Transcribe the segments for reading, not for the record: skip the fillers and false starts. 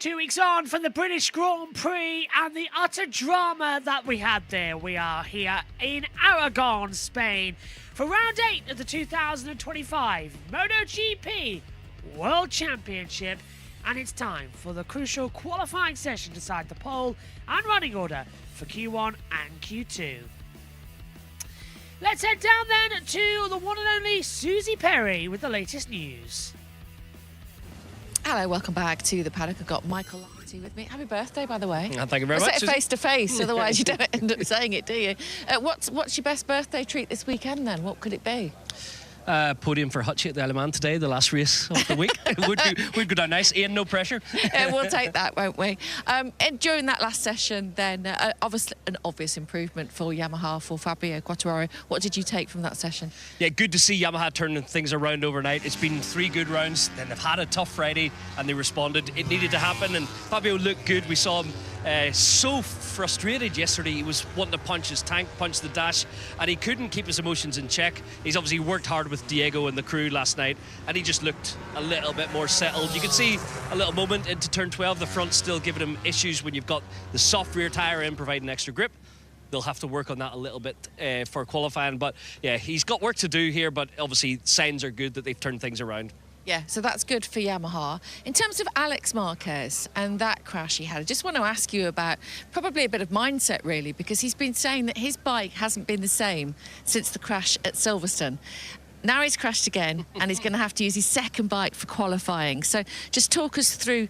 2 weeks on from the British Grand Prix and the utter drama that we had there. We are here in Aragon, Spain for round 8 of the 2025 MotoGP World Championship, and it's time for the crucial qualifying session to decide the pole and running order for Q1 and Q2. Let's head down then to the one and only Susie Perry with the latest news. Hello, welcome back to the Paddock. I've got Michael Lafferty with me. Happy birthday, by the way. Thank you very much. I say it face to face, otherwise you don't end up saying it, do you? What's your best birthday treat this weekend then? What could it be? Podium for Hutchie at the Alaman today, the last race of the week. Would go down nice. Ian, no pressure. We'll take that, won't we? And during that last session, then, obviously an obvious improvement for Yamaha, for Fabio Quartararo. What did you take from that session? Yeah, good to see Yamaha turning things around overnight. It's been 3 good rounds, then they've had a tough Friday, and they responded. It needed to happen, and Fabio looked good. We saw him so frustrated yesterday. He was wanting to punch his tank, punch the dash, and he couldn't keep his emotions in check. He's obviously worked hard with Diego and the crew last night, and he just looked a little bit more settled. You could see a little moment into turn 12, the front still giving him issues when you've got the soft rear tyre in, providing extra grip. They'll have to work on that a little bit for qualifying, but yeah, he's got work to do here, but obviously signs are good that they've turned things around. Yeah, so that's good for Yamaha. In terms of Alex Marquez and that crash he had, I just want to ask you about probably a bit of mindset, really, because he's been saying that his bike hasn't been the same since the crash at Silverstone. Now he's crashed again, and he's going to have to use his second bike for qualifying. So just talk us through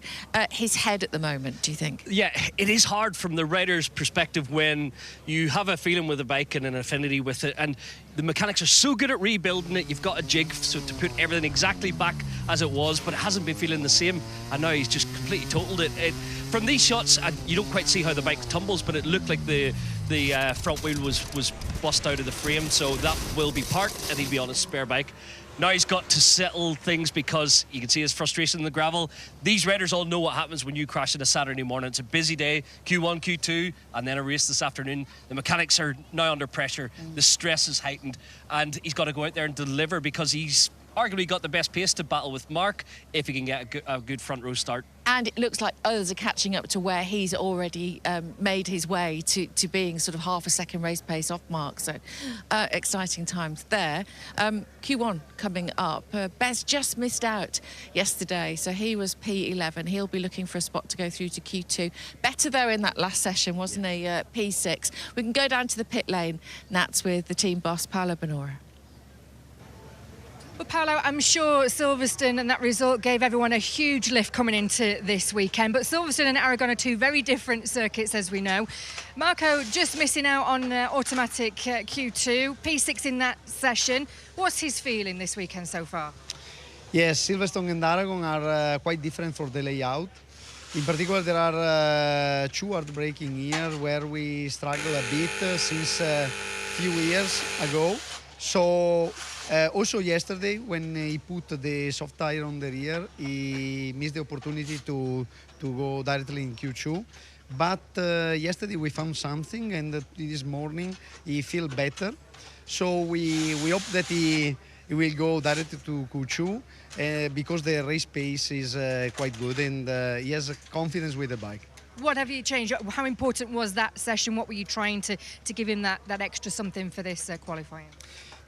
his head at the moment, do you think? Yeah, it is hard from the rider's perspective when you have a feeling with a bike and an affinity with it, and the mechanics are so good at rebuilding it. You've got a jig so to put everything exactly back as it was, but it hasn't been feeling the same, and now he's just completely totaled it. From these shots, you don't quite see how the bike tumbles, but it looked like the front wheel was bust out of the frame, so that will be parked and he'll be on his spare bike. Now he's got to settle things because you can see his frustration in the gravel. These riders all know what happens when you crash on a Saturday morning. It's a busy day, Q1, Q2, and then a race this afternoon. The mechanics are now under pressure. The stress is heightened, and he's got to go out there and deliver because he's arguably got the best pace to battle with Mark if he can get a good front row start. And it looks like others are catching up to where he's already made his way to being sort of half a second race pace off Mark. So exciting times there. Q1 coming up. Bez just missed out yesterday, so he was P11. He'll be looking for a spot to go through to Q2. Better though in that last session, wasn't he? P6. We can go down to the pit lane. And that's with the team boss, Paolo Bonora. Well, Paolo, I'm sure Silverstone and that result gave everyone a huge lift coming into this weekend. But Silverstone and Aragon are 2 very different circuits, as we know. Marco just missing out on automatic Q2, P6 in that session. What's his feeling this weekend so far? Yes, Silverstone and Aragon are quite different for the layout. In particular, there are 2 heartbreaking years where we struggle a bit since a few years ago. So also yesterday, when he put the soft tire on the rear, he missed the opportunity to go directly in Q2. But yesterday we found something, and this morning he feels better. So we hope that he will go directly to Q2 because the race pace is quite good, and he has confidence with the bike. What have you changed? How important was that session? What were you trying to give him that extra something for this qualifying?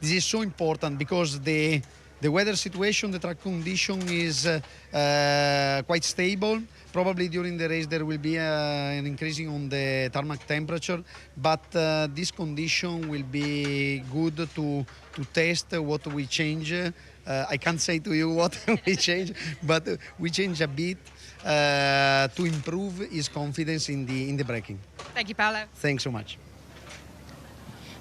This is so important because the weather situation, the track condition is quite stable. Probably during the race there will be an increasing on the tarmac temperature, but this condition will be good to test what we change. I can't say to you what we change, but we change a bit to improve his confidence in the braking. Thank you, Paolo. Thanks so much.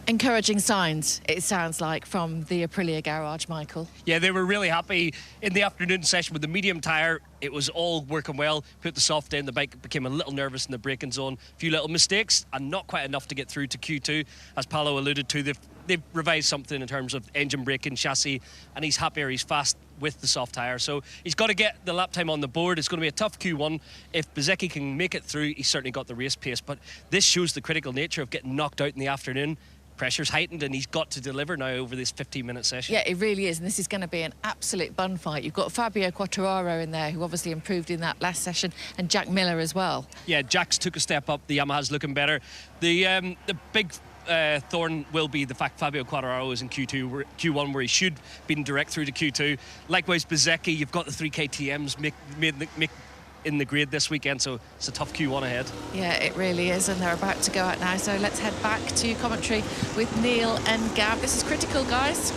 Encouraging signs, it sounds like, from the Aprilia garage, Michael. Yeah, they were really happy in the afternoon session with the medium tyre. It was all working well. Put the soft in, the bike became a little nervous in the braking zone. A few little mistakes and not quite enough to get through to Q2. As Paolo alluded to, they've revised something in terms of engine braking, chassis, and he's happier, he's fast with the soft tyre. So he's got to get the lap time on the board. It's going to be a tough Q1. If Bezzecchi can make it through, he's certainly got the race pace. But this shows the critical nature of getting knocked out in the afternoon. pressure's heightened, and he's got to deliver now over this 15-minute session. Yeah, it really is, and this is going to be an absolute bun fight. You've got Fabio Quartararo in there, who obviously improved in that last session, and Jack Miller as well. Yeah, Jack's took a step up. The Yamaha's looking better. The big thorn will be the fact Fabio Quartararo is in Q1, where he should be direct through to Q2. Likewise, Bsky, you've got the 3 KTMs make in the grid this weekend, so it's a tough Q1 ahead. Yeah, it really is, and they're about to go out now, so let's head back to commentary with Neil and Gav. This is critical, guys.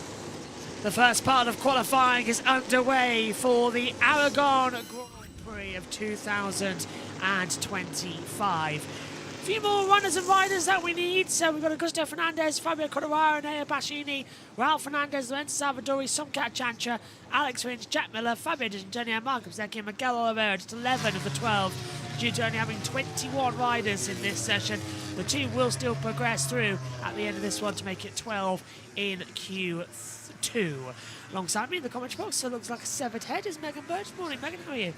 The first part of qualifying is underway for the Aragon Grand Prix of 2025. A few more runners and riders that we need. So we've got Augusto Fernandez, Fabio Quartararo, Nea Bassini, Ralph Fernandez, Lorenzo Salvadori, Somcat Chantra, Alex Rins, Jack Miller, Fabio Di Giannini, Marco Bezzecchi, and Miguel Oliveira. Just 11 of the 12, due to only having 21 riders in this session. The team will still progress through at the end of this one to make it 12 in Q2. Alongside me in the commentary box, so it looks like a severed head, is Megan Birch. Morning, Megan, how are you?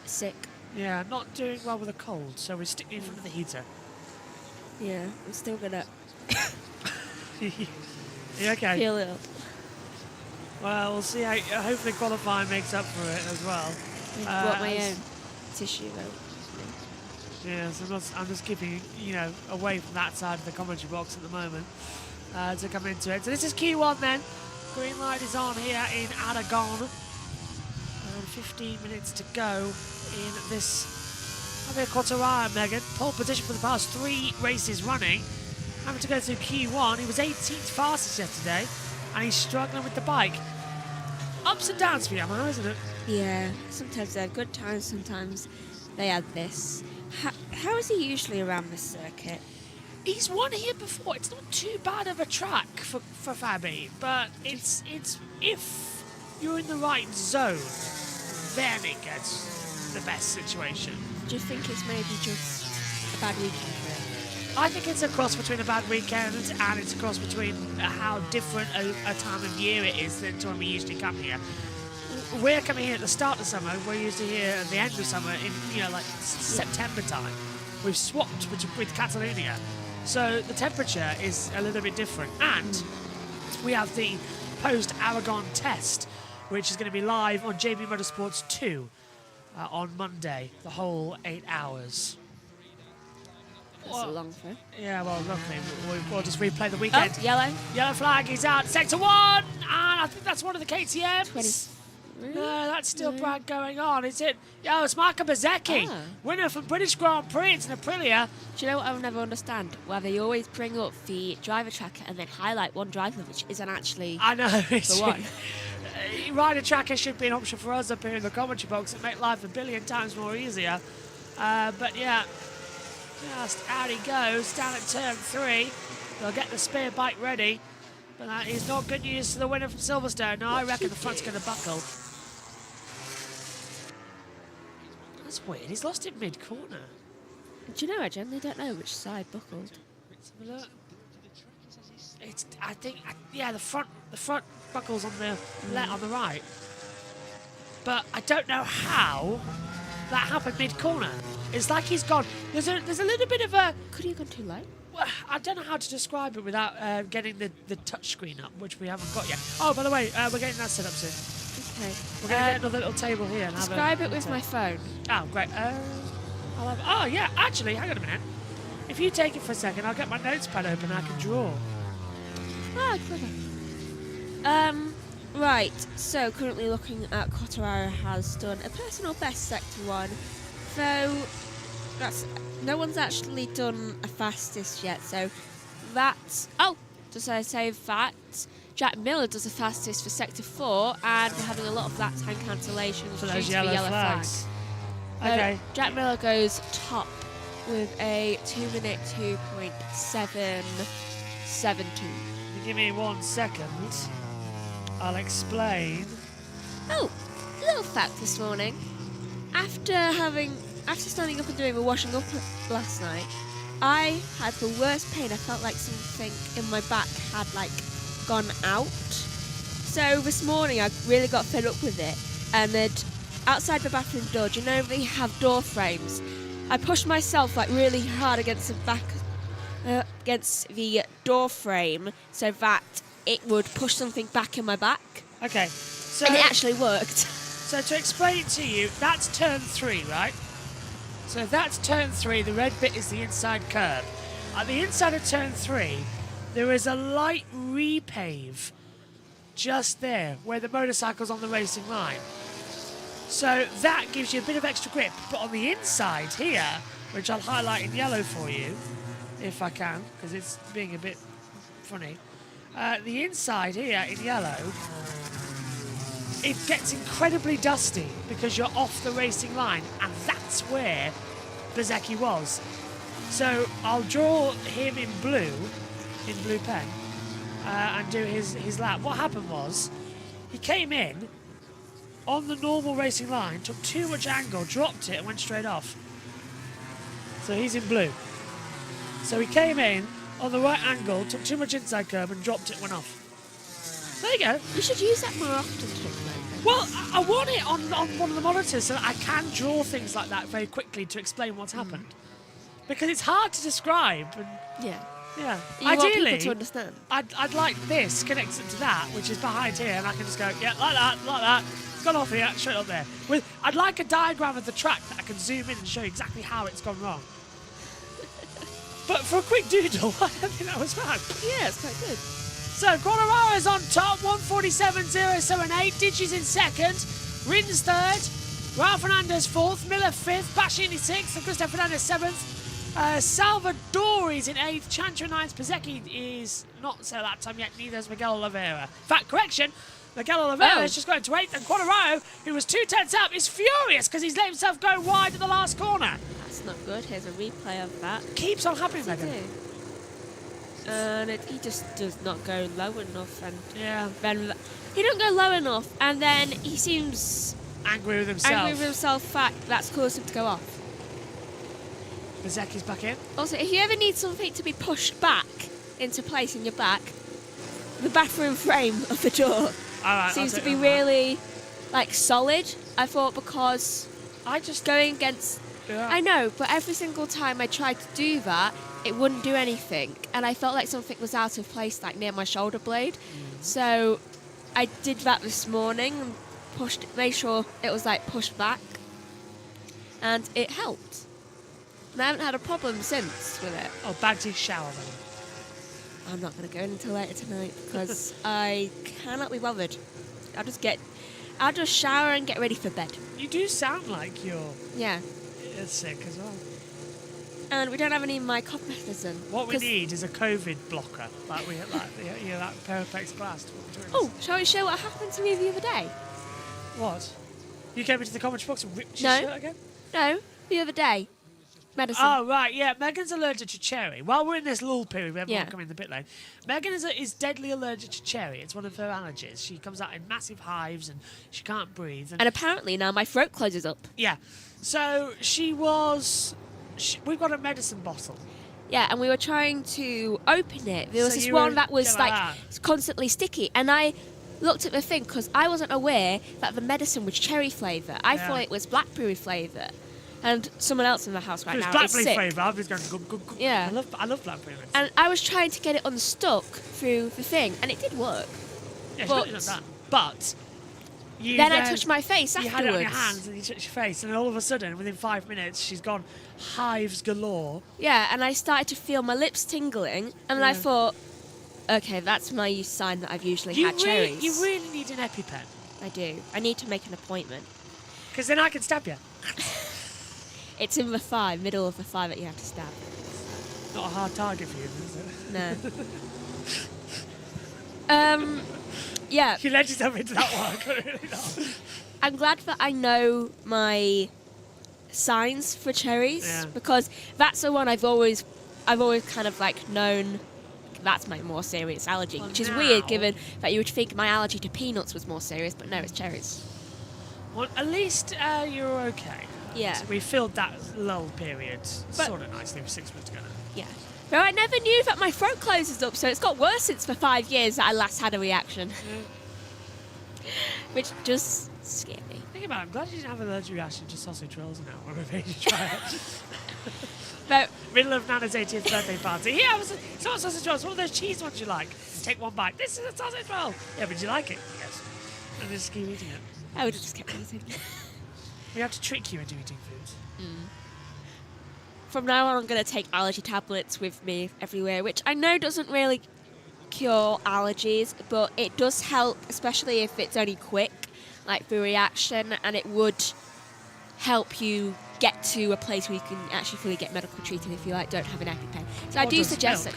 Sick. Yeah, not doing well with a cold, so we're sticking in front of the heater. Yeah, I'm still gonna You okay? feel ill. Well, we'll see how. Hopefully, qualifying makes up for it as well. I've got my own tissue though. Yeah, so I'm just keeping away from that side of the commentary box at the moment to come into it. So this is Q1 then. Green light is on here in Aragon. And 15 minutes to go in this. Fabio Quartararo, Megan, pole position for the past 3 races running. Having to go through Q1, he was 18th fastest yesterday, and he's struggling with the bike. Ups and downs for Yamaha, isn't it? Yeah, sometimes they have good times, sometimes they have this. How is he usually around this circuit? He's won here before. It's not too bad of a track for Fabi, but it's if you're in the right zone, then it gets the best situation. Do you think it's maybe just a bad weekend for him? I think it's a cross between a bad weekend and it's a cross between how different a time of year it is than to when we usually come here. We're coming here at the start of summer. We're usually here at the end of summer in like September time. We've swapped with Catalonia, so the temperature is a little bit different. And we have the post-Aragon test, which is going to be live on JBMotorsports 2 on Monday, the whole 8 hours. That's a long throw. Yeah, well, luckily we'll just replay the weekend. Oh, yellow. Yellow flag is out. Sector 1, and I think that's one of the KTMs. 20. No, that's still Brad going on. Is it? Oh, it's Marco Bezzecchi, winner from British Grand Prix. It's an Aprilia. Do you know what I'll never understand? Why they always bring up the driver tracker and then highlight one driver, which isn't actually I know. It's the one. Rider tracker should be an option for us up here in the commentary box. It'd make life a billion times more easier. But yeah, just out he goes down at turn 3. They'll get the spare bike ready, but that is not good news to the winner from Silverstone. No, I reckon the front's going to buckle. That's weird. He's lost it mid-corner. Do you know, I generally don't know which side buckled. Let's have a look. It's, I think, yeah, the front buckles on the left, on the right. But I don't know how that happened mid-corner. It's like he's gone. There's a little bit of a. Could he have gone too low? Well, I don't know how to describe it without getting the touch screen up, which we haven't got yet. Oh, by the way, we're getting that set up soon. Okay. We're going to get another little table here and describe it with my phone. Oh, great. Oh, yeah. Actually, hang on a minute. If you take it for a second, I'll get my notes pad open and I can draw. Ah, clever. Right, so currently looking at Quartararo has done a personal best Sector 1, though no one's actually done a fastest yet, so that's... Oh, just I say that, Jack Miller does the fastest for Sector 4, and we're having a lot of lap time cancellations for due those to yellow the yellow flags. Okay. Jack Miller goes top with a 2-minute 2.772. Give me 1 second. I'll explain. Oh, little fact this morning. After standing up and doing a washing up last night, I had the worst pain. I felt like something in my back had gone out. So this morning I really got fed up with it, and then outside the bathroom door, do you know they have door frames? I pushed myself really hard against the back, against the door frame so that it would push something back in my back. Okay. So, And it actually worked. So to explain it to you, that's turn 3, right? So if that's turn 3, the red bit is the inside curb. At the inside of turn 3, there is a light repave just there, where the motorcycle's on the racing line. So that gives you a bit of extra grip. But on the inside here, which I'll highlight in yellow for you, if I can, because it's being a bit funny. The inside here in yellow, it gets incredibly dusty because you're off the racing line, and that's where bsky was. So I'll draw him in blue pen, and do his lap. What happened was, he came in on the normal racing line, took too much angle, dropped it, and went straight off. So he's in blue. So he came in on the right angle, took too much inside curb, and dropped it, went off. There you go. You should use that more often, Kickman. Well, I want it on one of the monitors so that I can draw things like that very quickly to explain what's happened. Because it's hard to describe. And Yeah. yeah. You want Ideally, people to understand. I'd like this connected to that, which is behind here, and I can just go, yeah, like that. It's gone off here, straight up there. I'd like a diagram of the track that I can zoom in and show you exactly how it's gone wrong. But for a quick doodle, I don't think that was bad. Yeah, it's quite good. So, Quartararo's on top, 147.078. Digi's in second. Rins third. Raul Fernandez fourth. Miller fifth. Bastianini sixth. Augusto Fernandez seventh. Salvadori's in eighth. Chantra ninth. bsky is not so that time yet. Neither is Miguel Oliveira. Fact correction. Miguel Oliveira has just got into eighth. And Quartararo, who was 2/10 up, is furious because he's let himself go wide at the last corner. That's not good. Here's a replay of that. Keeps on happening, What's he Megan. do? And he just does not go low enough, and Yeah. then he don't go low enough, and then he seems Angry with himself. angry with himself. Fact that's caused him to go off. bsky's back in. Also, if you ever need something to be pushed back into place in your back, the bathroom frame of the door seems to be really like solid. I thought, because I just going against. Yeah. I know, but every single time I tried to do that, it wouldn't do anything, and I felt like something was out of place, like near my shoulder blade. So I did that this morning and made sure it was like pushed back, and it helped. And I haven't had a problem since with it. Oh, Bagsy's shower then. I'm not going to go in until later tonight because I cannot be bothered. I'll just shower and get ready for bed. You do sound like you're Yeah. sick as well. And we don't have any mic medicine. What we need is a COVID blocker, like that Perfect glass. Oh, shall we show what happened to me the other day? What? You came into the commentary box and ripped No. your shirt again? No, the other day. Medicine. Oh, right, yeah. Megan's allergic to cherry. While we're in this lull period, we everyone Yeah. come in the pit lane. Megan is deadly allergic to cherry. It's one of her allergies. She comes out in massive hives and she can't breathe. And apparently now my throat closes up. Yeah. So we've got a medicine bottle. Yeah, and we were trying to open it. There was So this you were one that was going like like constantly sticky, and I looked at the thing because I wasn't aware that the medicine was cherry flavour. I Yeah. thought it was blackberry flavour. And someone else in the house right It was now is blackberry sick. flavour. I've been going, good. Yeah. I love blackberry medicine. And I was trying to get it unstuck through the thing, and it did work. Yeah, but- she done that. But you Then I touched my face You afterwards. had it on your hands and you touched your face, and then all of a sudden, within 5 minutes, she's gone hives galore. Yeah, and I started to feel my lips tingling, and then I thought, okay, that's my sign that I've usually had cherries. You really need an EpiPen, I do. I need to make an appointment. because then I can stab you. It's in the thigh, middle of the thigh that you have to stab. Not a hard target for you, is it? No. Yeah, You led yourself into that one. I couldn't really know. I'm glad that I know my signs for cherries Yeah. because that's the one I've always kind of like known. That's my more serious allergy, Well, which is now- weird given that you would think my allergy to peanuts was more serious, but no, it's cherries. Well, at least you're okay. Yeah. So we filled that lull period But- sort of nicely with 6 months ago. Yeah. But I never knew that my throat closes up, so it's got worse since the 5 years that I last had a reaction. Which just scared me. Think about it. I'm glad you didn't have an allergic reaction to sausage rolls now when we made you try it. But Middle of Nana's 80th birthday party. Here, it's not a sausage roll. It's one of those cheese ones you like. Take one bite. This is a sausage roll. Yeah, but do you like it? Yes. And just keep eating it. I would have just kept eating. We have to trick you into eating foods. From now on, I'm going to take allergy tablets with me everywhere, which I know doesn't really cure allergies, but it does help, especially if it's only quick, like the reaction, and it would help you get to a place where you can actually fully get medical treatment if you don't have an EpiPen. So I do suggest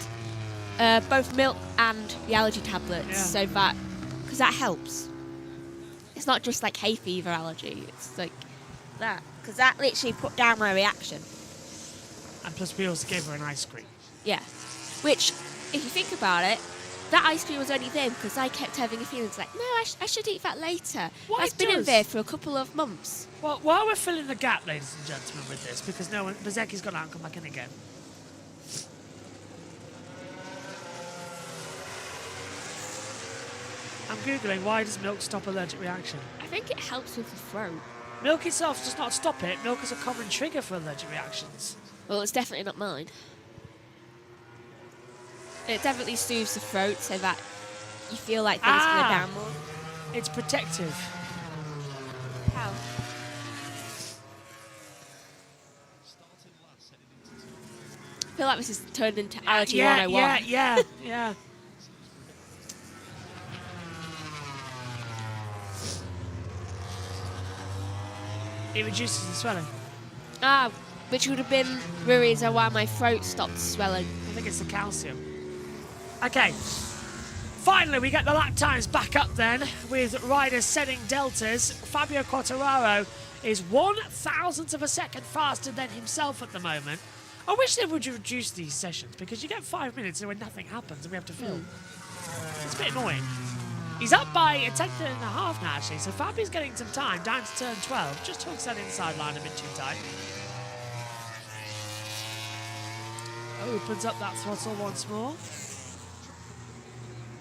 that both milk and the allergy tablets, so that, because that helps. It's not just like hay fever allergy, it's like that, because that literally put down my reaction. And plus we also gave her an ice cream. Yeah, which, if you think about it, that ice cream was only there because I kept having a feeling, it's like, no, I should eat that later. That's been in there for a couple of months. Well, while we're filling the gap, ladies and gentlemen, with this, because Bezeki's gone out and come back in again. I'm Googling, why does milk stop allergic reaction? I think it helps with the throat. Milk itself does not stop it. Milk is a common trigger for allergic reactions. Well, it's definitely not mine. It definitely soothes the throat so that you feel like things go down more. It's protective. How? I feel like this has turned into Allergy 101. Yeah. It reduces the swelling. Which would have been the reason why my throat stopped swelling. I think it's the calcium. Okay. Finally, we get the lap times back up then, with riders setting deltas. Fabio Quartararo is 1/1000th of a second faster than himself at the moment. I wish they would reduce these sessions, because you get 5 minutes when nothing happens and we have to film. It's a bit annoying. He's up by a 10th and a half now, actually, so Fabio's getting some time, down to turn 12. Just hooks that inside line a bit too tight. Opens up that throttle once more.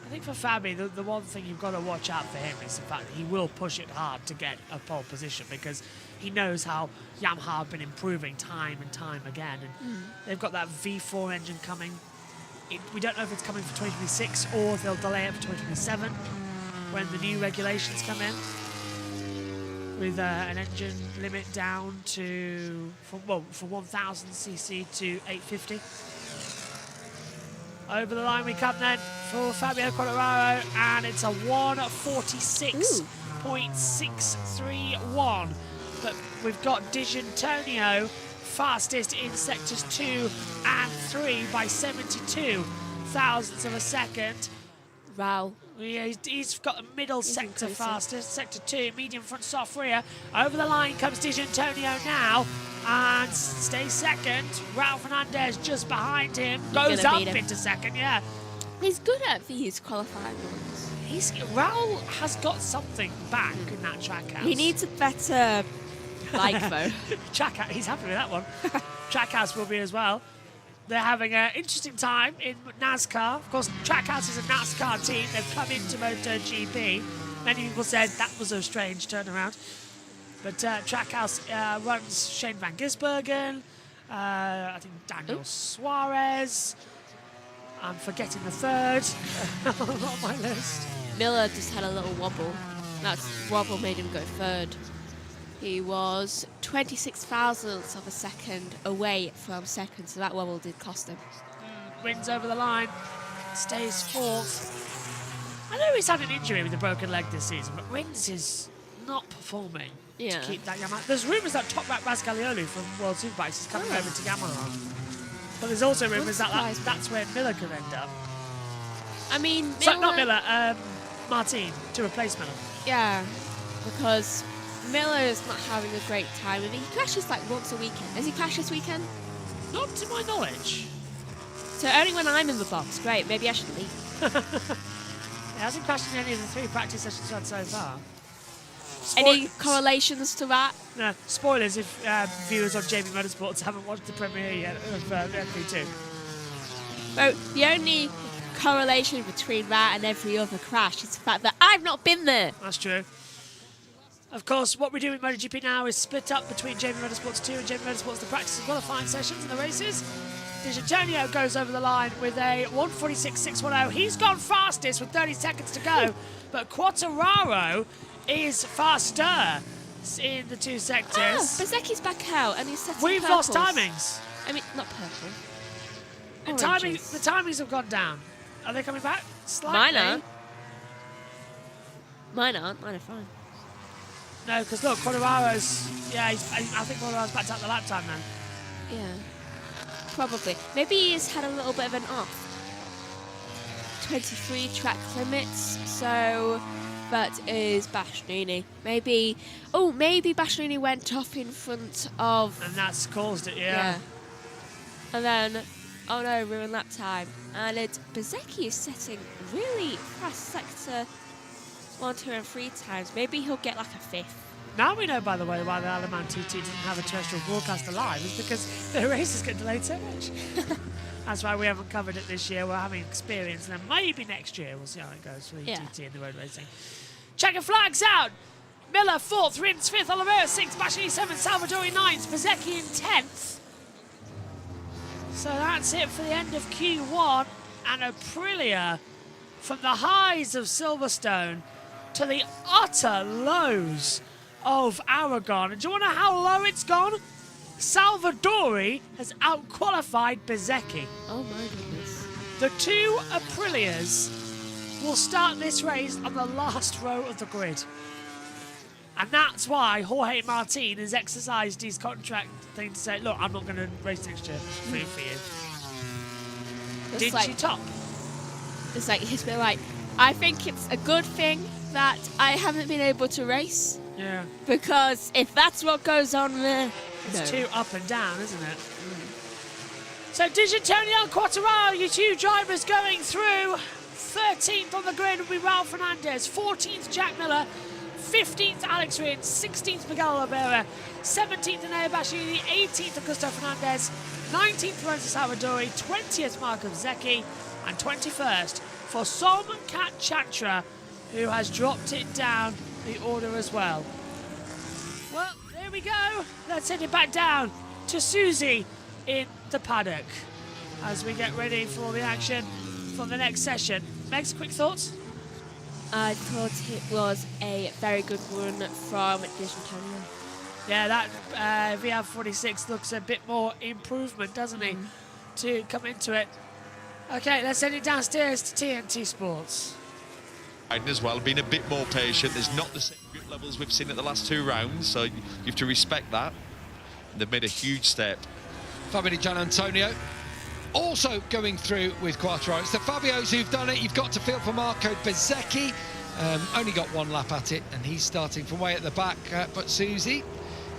I think for Fabio, the one thing you've got to watch out for him is the fact that he will push it hard to get a pole position, because he knows how Yamaha have been improving time and time again. And they've got that V4 engine coming. We don't know if it's coming for 2026 or if they'll delay it for 2027 when the new regulations come in, with an engine limit down to, from 1000cc to 850. Over the line we come then for Fabio Quartararo, and it's a 1:46.631. But we've got D'Antonio fastest in sectors 2 and 3 by 72,000ths of a second. Wow. Yeah, he's got a middle sector fastest, sector 2, medium front soft rear. Over the line comes D'Antonio now, and stays second. Raul Fernandez just behind him, goes up into second, yeah. He's good at these qualifying ones. Raul has got something back in that track house. He needs a better bike though. He's happy with that one. Trackhouse will be as well. They're having an interesting time in NASCAR. Of course, Trackhouse is a NASCAR team. They've come into MotoGP. Many people said that was a strange turnaround. But Trackhouse runs Shane van Gisbergen, I think Daniel Suarez. I'm forgetting the third on my list. Miller just had a little wobble. That wobble made him go third. He was 26,000ths of a second away from second, so that wobble did cost him. Wins over the line, stays fourth. I know he's had an injury with a broken leg this season, but Rins is not performing to keep that Yamaha. There's rumours that Toprak Rascaliolu from World Superbikes is coming over to Yamaha. But there's also rumours that that's where Miller could end up. I mean, not Miller, Martin, to replace Miller. Yeah, because Miller is not having a great time. I mean, he crashes like once a weekend. Has he crashed this weekend? Not to my knowledge. So only when I'm in the box. Great, maybe I should leave. He hasn't crashed in any of the 3 practice sessions we've had so far. Any correlations to that? No, spoilers if viewers on JB Motorsports haven't watched the premiere yet of FP2. Well, the only correlation between that and every other crash is the fact that I've not been there. That's true. Of course, what we do in MotoGP now is split up between JB Motorsports 2 and JB Motorsports the practice and qualifying sessions and the races. Antonio goes over the line with a 1:46.610. He's gone fastest with 30 seconds to go, but Quartararo is faster in the two sectors. Bezzecchi's back out and he's setting We've lost purples. timings. I mean, not purple. The timings have gone down. Are they coming back? Slightly. Mine aren't. Mine aren't. Mine are fine. No, because look, Quartararo's... Yeah, I think Quartararo's backed out the lap time then. Yeah. Probably. Maybe he's had a little bit of an off. 23 track limits, so that is Bastianini. Maybe Bastianini went off in front of... And that's caused it, yeah. And then, oh no, ruined lap time. And Bezzecchi is setting really fast sector 1, 2 and 3 times. Maybe he'll get like a 5th. Now we know, by the way, why the Aleman TT didn't have a terrestrial broadcaster live, is because the races get delayed so much. That's why we haven't covered it this year. We're having experience, and then maybe next year we'll see how it goes for the TT and the road racing. Checking flags out. Miller 4th, Rins 5th, Oliveira 6th, Bastianini 7th, Salvadori 9th, Bezzecchi in 10th. So that's it for the end of Q1, and Aprilia from the highs of Silverstone to the utter lows of Aragon. And do you want to know how low it's gone? Salvadori has outqualified Bezzecchi. Oh my goodness. The two Aprilias will start this race on the last row of the grid. And that's why Jorge Martin has exercised his contract thing to say, look, I'm not going to race next year for you. Did she top? It's like, he's been like, I think it's a good thing that I haven't been able to race. Yeah. Because if that's what goes on there, it's too up and down, isn't it? So Antonio and Quartararo, your two drivers going through. 13th on the grid will be Raul Fernandez, 14th Jack Miller, 15th Alex Rins, 16th Miguel Oliveira, 17th Enea Bastianini, 18th Augusto Fernandez, 19th Lorenzo Salvadori, 20th Marco Bezzecchi, and 21st for Somkat Chatra, who has dropped it down the order as well. Well, there we go. Let's send it back down to Susie in the paddock as we get ready for the action from the next session. Megs, quick thoughts? I thought it was a very good run from Antonio. Yeah, that VR46 looks a bit more improvement, doesn't he, to come into it. Okay, let's send it downstairs to TNT Sports. As well, being a bit more patient. There's not the same grip levels we've seen at the last 2 rounds, so you have to respect that. And they've made a huge step. Fabio Di Gianantonio also going through with Quartararo. It's the Fabios who've done it. You've got to feel for Marco Bezzecchi. Only got 1 lap at it, and he's starting from way at the back. But Susie,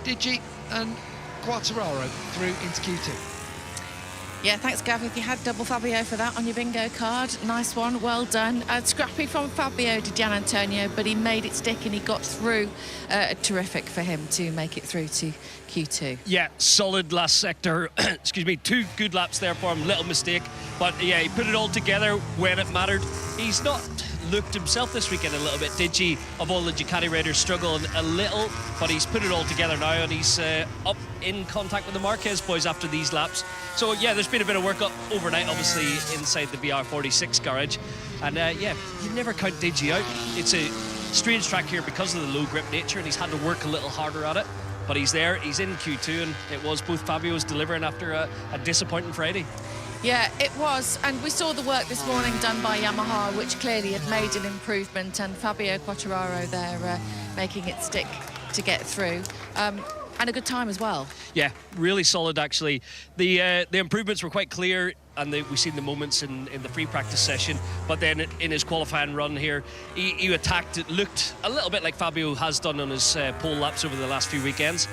Digi and Quartararo through into Q2. Yeah, thanks, Gav. If you had double Fabio for that on your bingo card, nice one, well done. Scrappy from Fabio Di Gianantonio, but he made it stick and he got through. Terrific for him to make it through to Q2. Yeah, solid last sector. Excuse me, 2 good laps there for him. Little mistake, but yeah, he put it all together when it mattered. He's not looked himself this weekend a little bit, did he? Of all the Ducati Raiders, struggling a little, but he's put it all together now, and he's up in contact with the Marquez boys after these laps. So yeah, there's been a bit of work up overnight, obviously, inside the VR46 garage. And yeah, you never count Digi out. It's a strange track here because of the low grip nature, and he's had to work a little harder at it. But he's there, he's in Q2, and it was both Fabios delivering after a disappointing Friday. Yeah, it was, and we saw the work this morning done by Yamaha, which clearly had made an improvement, and Fabio Quartararo there making it stick to get through. And a good time as well. Yeah, really solid, actually. The improvements were quite clear, and we've seen the moments in the free practice session, but then in his qualifying run here, he attacked. It looked a little bit like Fabio has done on his pole laps over the last few weekends.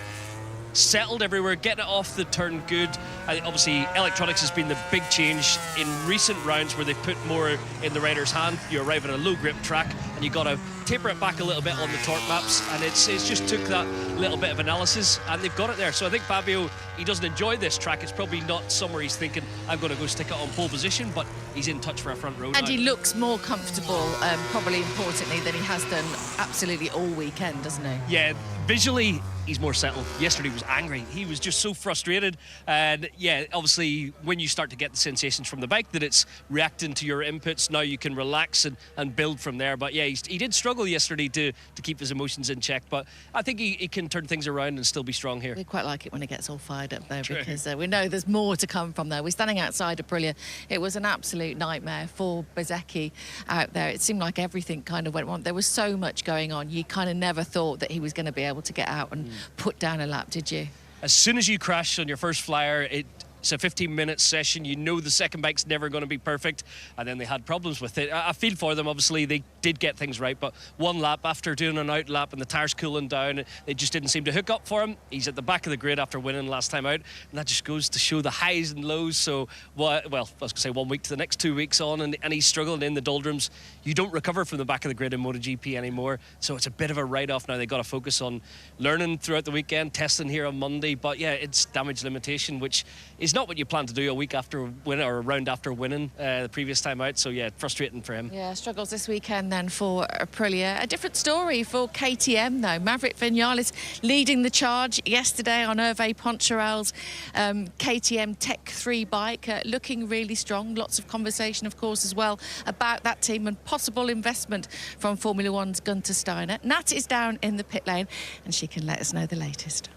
Settled everywhere, getting it off the turn good. Obviously, electronics has been the big change in recent rounds where they've put more in the rider's hand. You arrive at a low grip track, and you got to taper it back a little bit on the torque maps, and it's just took that little bit of analysis, and they've got it there. So I think Fabio, he doesn't enjoy this track. It's probably not somewhere he's thinking, I'm going to go stick it on pole position, but he's in touch for a front row And now. he looks more comfortable, probably importantly, than he has done absolutely all weekend, doesn't he? Yeah, visually, he's more settled. Yesterday he was angry. He was just so frustrated. And yeah, obviously, when you start to get the sensations from the bike that it's reacting to your inputs, now you can relax and build from there. But yeah, he did struggle yesterday to keep his emotions in check. But I think he can turn things around and still be strong here. We quite like it when it gets all fired up, though, True. because we know there's more to come from there. We're standing outside Aprilia. It was an absolute nightmare for bsky out there. It seemed like everything kind of went wrong. There was so much going on. You kind of never thought that he was going to be able to get out and put down a lap, did you? As soon as you crash on your first flyer, it's a 15-minute session. You know the second bike's never going to be perfect, and then they had problems with it. I feel for them. Obviously, they did get things right, but one lap after doing an out lap and the tyres cooling down, it just didn't seem to hook up for him. He's at the back of the grid after winning last time out, and that just goes to show the highs and lows. So, well, I was going to say 1 week to the next 2 weeks on, and he's struggling in the doldrums. You don't recover from the back of the grid in MotoGP anymore, so it's a bit of a write-off now. They've got to focus on learning throughout the weekend, testing here on Monday, but yeah, it's damage limitation, which is not what you plan to do a week after winning or a round after winning the previous time out. So yeah, frustrating for him. Yeah, struggles this weekend then for Aprilia. A different story for KTM though. Maverick Vinales leading the charge yesterday on Hervé Poncherel's KTM Tech 3 bike, looking really strong. Lots of conversation, of course, as well about that team and possible investment from Formula One's Gunter Steiner. Nat is down in the pit lane and she can let us know the latest.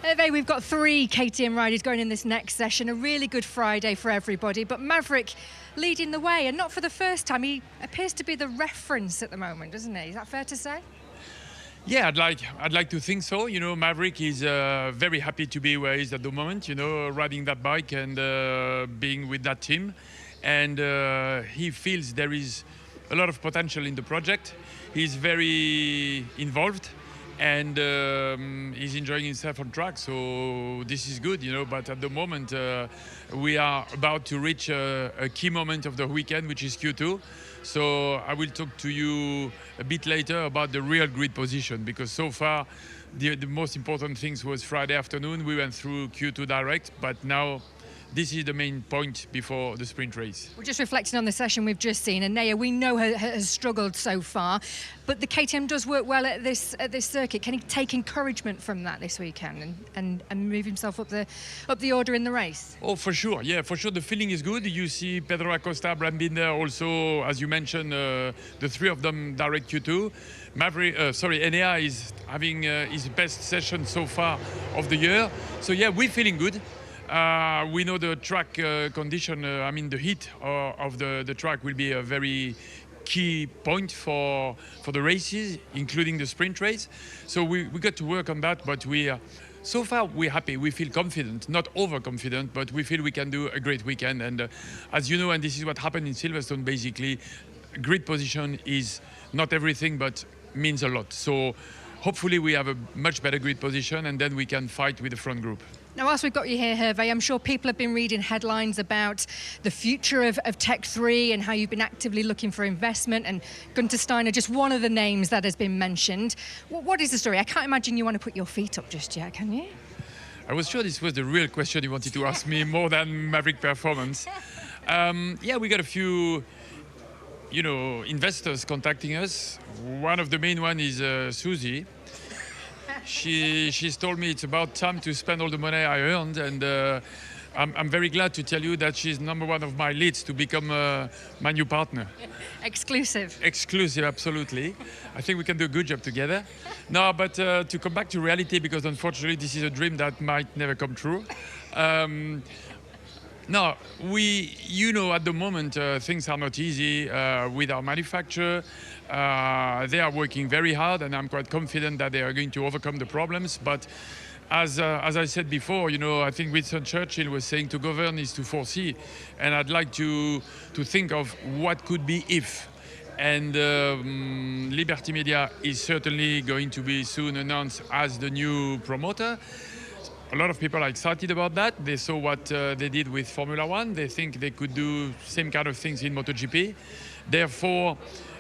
Hervé, we've got 3 KTM riders going in this next session. A really good Friday for everybody, but Maverick leading the way, and not for the first time. He appears to be the reference at the moment, doesn't he? Is that fair to say? Yeah, I'd like to think so. You know, Maverick is very happy to be where he is at the moment, you know, riding that bike and being with that team. And he feels there is a lot of potential in the project. He's very involved. And he's enjoying himself on track, so this is good, you know. But at the moment, we are about to reach a key moment of the weekend, which is Q2. So I will talk to you a bit later about the real grid position, because so far the most important things was Friday afternoon. We went through Q2 direct, but now this is the main point before the sprint race. We're just reflecting on the session we've just seen, and Naya, we know has struggled so far, but the KTM does work well at this circuit. Can he take encouragement from that this weekend and move himself up the order in the race? Oh, for sure. Yeah, for sure. The feeling is good. You see Pedro Acosta, Bram Binder, also, as you mentioned, the 3 of them direct Q2. Enea is having his best session so far of the year. So yeah, we're feeling good. We know the track condition, the heat of the track will be a very key point for the races, including the sprint race. So we got to work on that, but so far we're happy. We feel confident, not overconfident, but we feel we can do a great weekend. And as you know, and this is what happened in Silverstone, basically, grid position is not everything, but means a lot. So hopefully we have a much better grid position, and then we can fight with the front group. Now, whilst we've got you here, Hervé, I'm sure people have been reading headlines about the future of Tech 3 and how you've been actively looking for investment, and Gunter Steiner, just one of the names that has been mentioned. What is the story? I can't imagine you want to put your feet up just yet, can you? I was sure this was the real question you wanted to ask me, more than Maverick performance. Yeah, we got a few, investors contacting us. One of the main one is Susie. She's told me it's about time to spend all the money I earned, and I'm very glad to tell you that she's #1 of my leads to become my new partner. Exclusive. Exclusive, absolutely. I think we can do a good job together. No, but to come back to reality, because unfortunately this is a dream that might never come true. No, at the moment, things are not easy with our manufacturer. They are working very hard, and I'm quite confident that they are going to overcome the problems. But as I said before, I think Winston Churchill was saying to govern is to foresee. And I'd like to think of what could be if. And Liberty Media is certainly going to be soon announced as the new promoter. A lot of people are excited about that. They saw what they did with Formula One. They think they could do same kind of things in MotoGP. Therefore,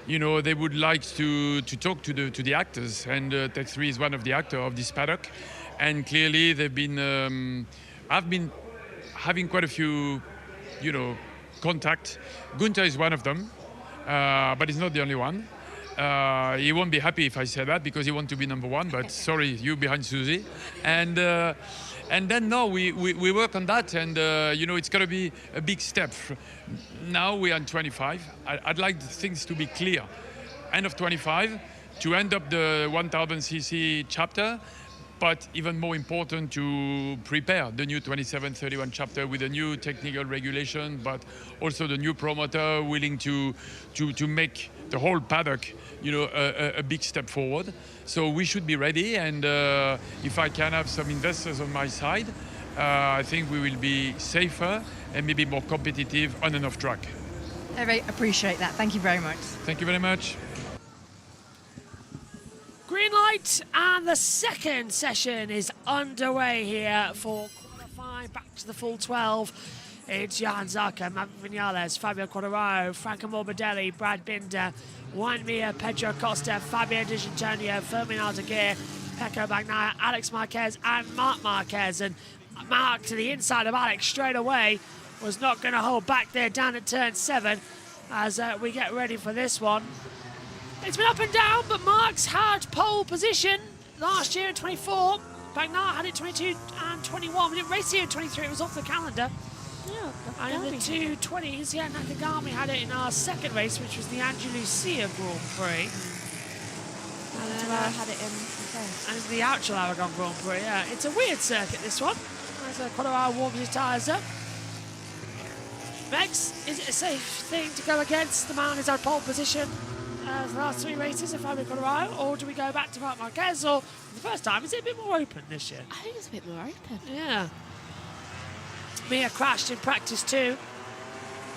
you know, they would like to talk to the actors, and Tech 3 is one of the actors of this paddock, and clearly they've been. I've been having quite a few, you know, contact. Gunther is one of them, but he's not the only one. He won't be happy if I say that because he wants to be number one. But sorry, you behind Susie, and then no, we work on that, and you know, it's going to be a big step. Now we are in 25. I'd like things to be clear. End of 25 to end up the 1000cc chapter. But even more important, to prepare the new 2731 chapter with a new technical regulation, but also the new promoter willing to make the whole paddock, you know, a big step forward. So we should be ready, and if I can have some investors on my side, I think we will be safer and maybe more competitive on and off track. I very appreciate that. Thank you very much. Thank you very much. Green light, and the second session is underway here for qualifying back to the full 12. It's Johan Zarco, Matt Vinales, Fabio Quartararo, Franco Morbidelli, Brad Binder, Juan Mir, Pedro Costa, Fabio Di Giannantonio, Fermin Aldeguer, Pecco Bagnaia, Alex Marquez, and Marc Marquez. And Marc to the inside of Alex straight away was not going to hold back there down at turn 7 as we get ready for this one. It's been up and down, but Marc's had pole position last year in 24. Bagnaia had it 22 and 21. We didn't race here in 23, it was off the calendar. Yeah, and in the 220s, yeah, Nakagami had it in our second race, which was the Andalusia Grand Prix. And then had it in first. And the actual Aragon Grand Prix, yeah. It's a weird circuit, this one. As Quartararo warms his tyres up. Megs, is it a safe thing to go against the man who's had pole position the last 3 races of Fabio Quartararo, or do we go back to Marc Marquez, or for the first time, is it a bit more open this year? I think it's a bit more open. Yeah. Mir crashed in practice too.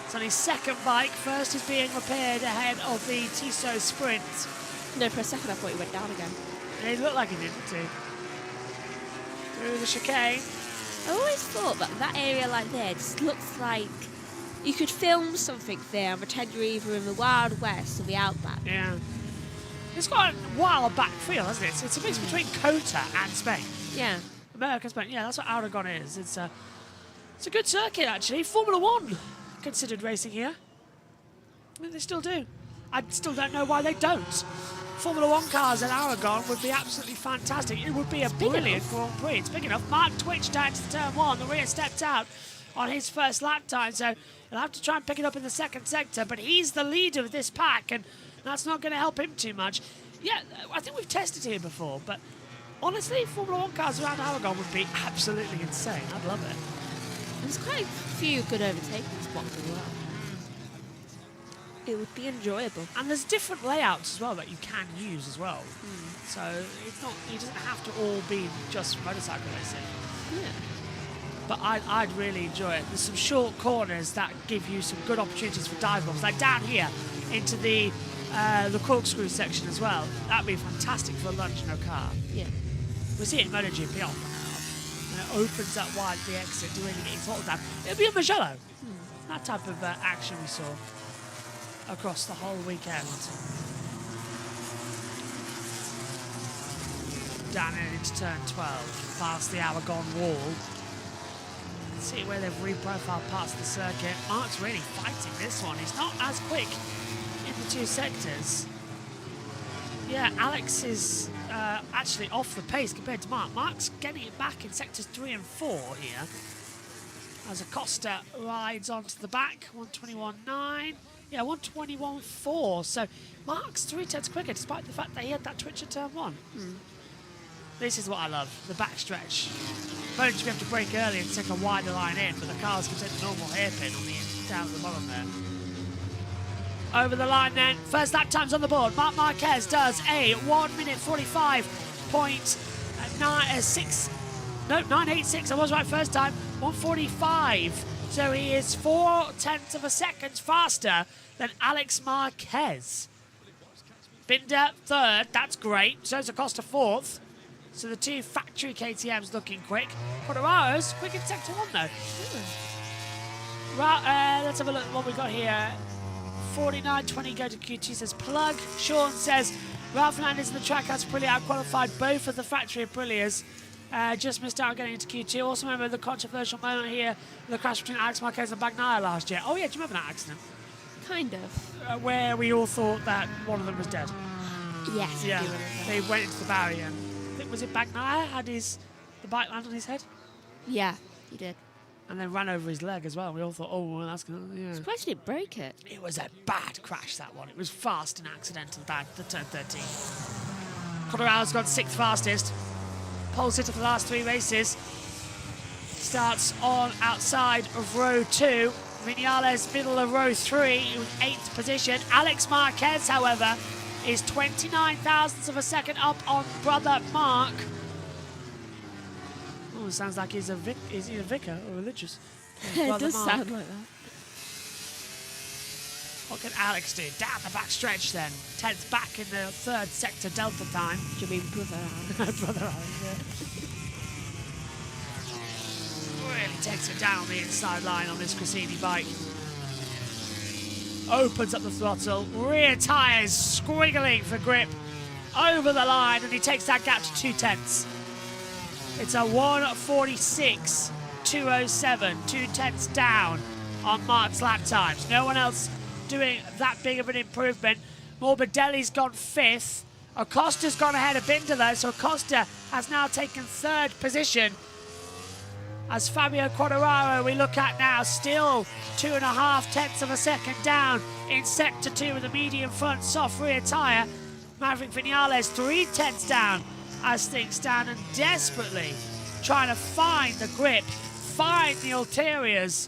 It's on his second bike. First is being repaired ahead of the Tissot Sprint. No, for a second I thought he went down again. And it looked like he did too. Through the chicane. I always thought that area like there just looks like you could film something there and pretend you're either in the Wild West or the Outback. Yeah. It's got a wild back feel, hasn't it? It's a mix between Cota and Spain. Yeah. America, Spain. Yeah, that's what Aragon is. It's a good circuit, actually. Formula One considered racing here. I mean, they still do. I still don't know why they don't. Formula One cars at Aragon would be absolutely fantastic. It would be a brilliant Grand Prix. It's big enough. Marc twitched down to turn 1. The rear stepped out on his first lap time, so he'll have to try and pick it up in the second sector, but he's the leader of this pack, and that's not going to help him too much. Yeah, I think we've tested here before, but honestly, Formula One cars around Aragon would be absolutely insane. I'd love it. There's quite a few good overtaking spots as well. It would be enjoyable. And there's different layouts as well that you can use as well. So it's not, it doesn't have to all be just motorcycle racing. Yeah. But I'd really enjoy it. There's some short corners that give you some good opportunities for dive bombs, like down here into the corkscrew section as well. That'd be fantastic for a lunch in a car. Yeah. We see it in MotoGP often now. And it opens up wide the exit to really get your throttle down. It'll be a Magello. That type of action we saw across the whole weekend. Down into turn 12, past the Aragon wall. See where they've reprofiled parts of the circuit. Marc's really fighting this one. He's not as quick in the 2 sectors. Yeah, Alex is actually off the pace compared to Marc. Marc's getting it back in sectors 3 and 4 here. As Acosta rides onto the back, 121.9. Yeah, 121.4. So Marc's 3 tenths quicker, despite the fact that he had that twitch at turn 1. This is what I love, the backstretch. MotoGP have to brake early and take a wider line in, but the cars can take the normal hairpin on the down at the bottom there. Over the line then, first lap times on the board. Marc Marquez does a 1 minute 986. I was right first time, 145. So he is 0.4 of a second faster than Alex Marquez. Binder third, that's great. So's Acosta fourth. So the 2 factory KTMs looking quick. Quartararo's quick in sector 1 though. Right, let's have a look at what we got here. 49.20 go to Q2, says Plug. Sean says Ralph Fernandez in the trackhouse Aprilia out-qualified both of the factory Aprilias. Just missed out getting into Q2. Also remember the controversial moment here, the crash between Alex Marquez and Bagnaia last year. Oh yeah, do you remember that accident? Kind of. Where we all thought that one of them was dead. Yes. Yeah, I do remember. they went into the barrier. I think, was it Bagnaia had the bike land on his head? Yeah, he did. And then ran over his leg as well. We all thought, oh, well, that's going to, yeah. Surprised he didn't break it. It was a bad crash, that one. It was fast and accidental down the turn 13. Colorado's gone 6th fastest. Pole sitter for the last 3 races. Starts on outside of row 2. Vinales middle of row 3 in 8th position. Alex Marquez, however, is 29 thousandths of a second up on brother Mark. Oh, it sounds like he's a vicar or religious. It does sound like that. What can Alex do? Down the back stretch then. 10th back in the 3rd sector delta time. Do you mean brother Alex? Brother Alex, yeah. Really takes it down the inside line on this Cassini bike. Opens up the throttle. Rear tyres squiggling for grip. Over the line, and he takes that gap to 2/10. It's a 1:46, 2:07, 2/10 down on Mark's lap times. No one else doing that big of an improvement. Morbidelli's gone 5th. Acosta's gone ahead of Binder though, so Acosta has now taken 3rd position. As Fabio Quartararo we look at now, still 2.5 tenths of a second down in sector 2 with a medium front soft rear tyre. Maverick Vinales 3/10 down as things stand, and desperately trying to find the grip, find the ulteriors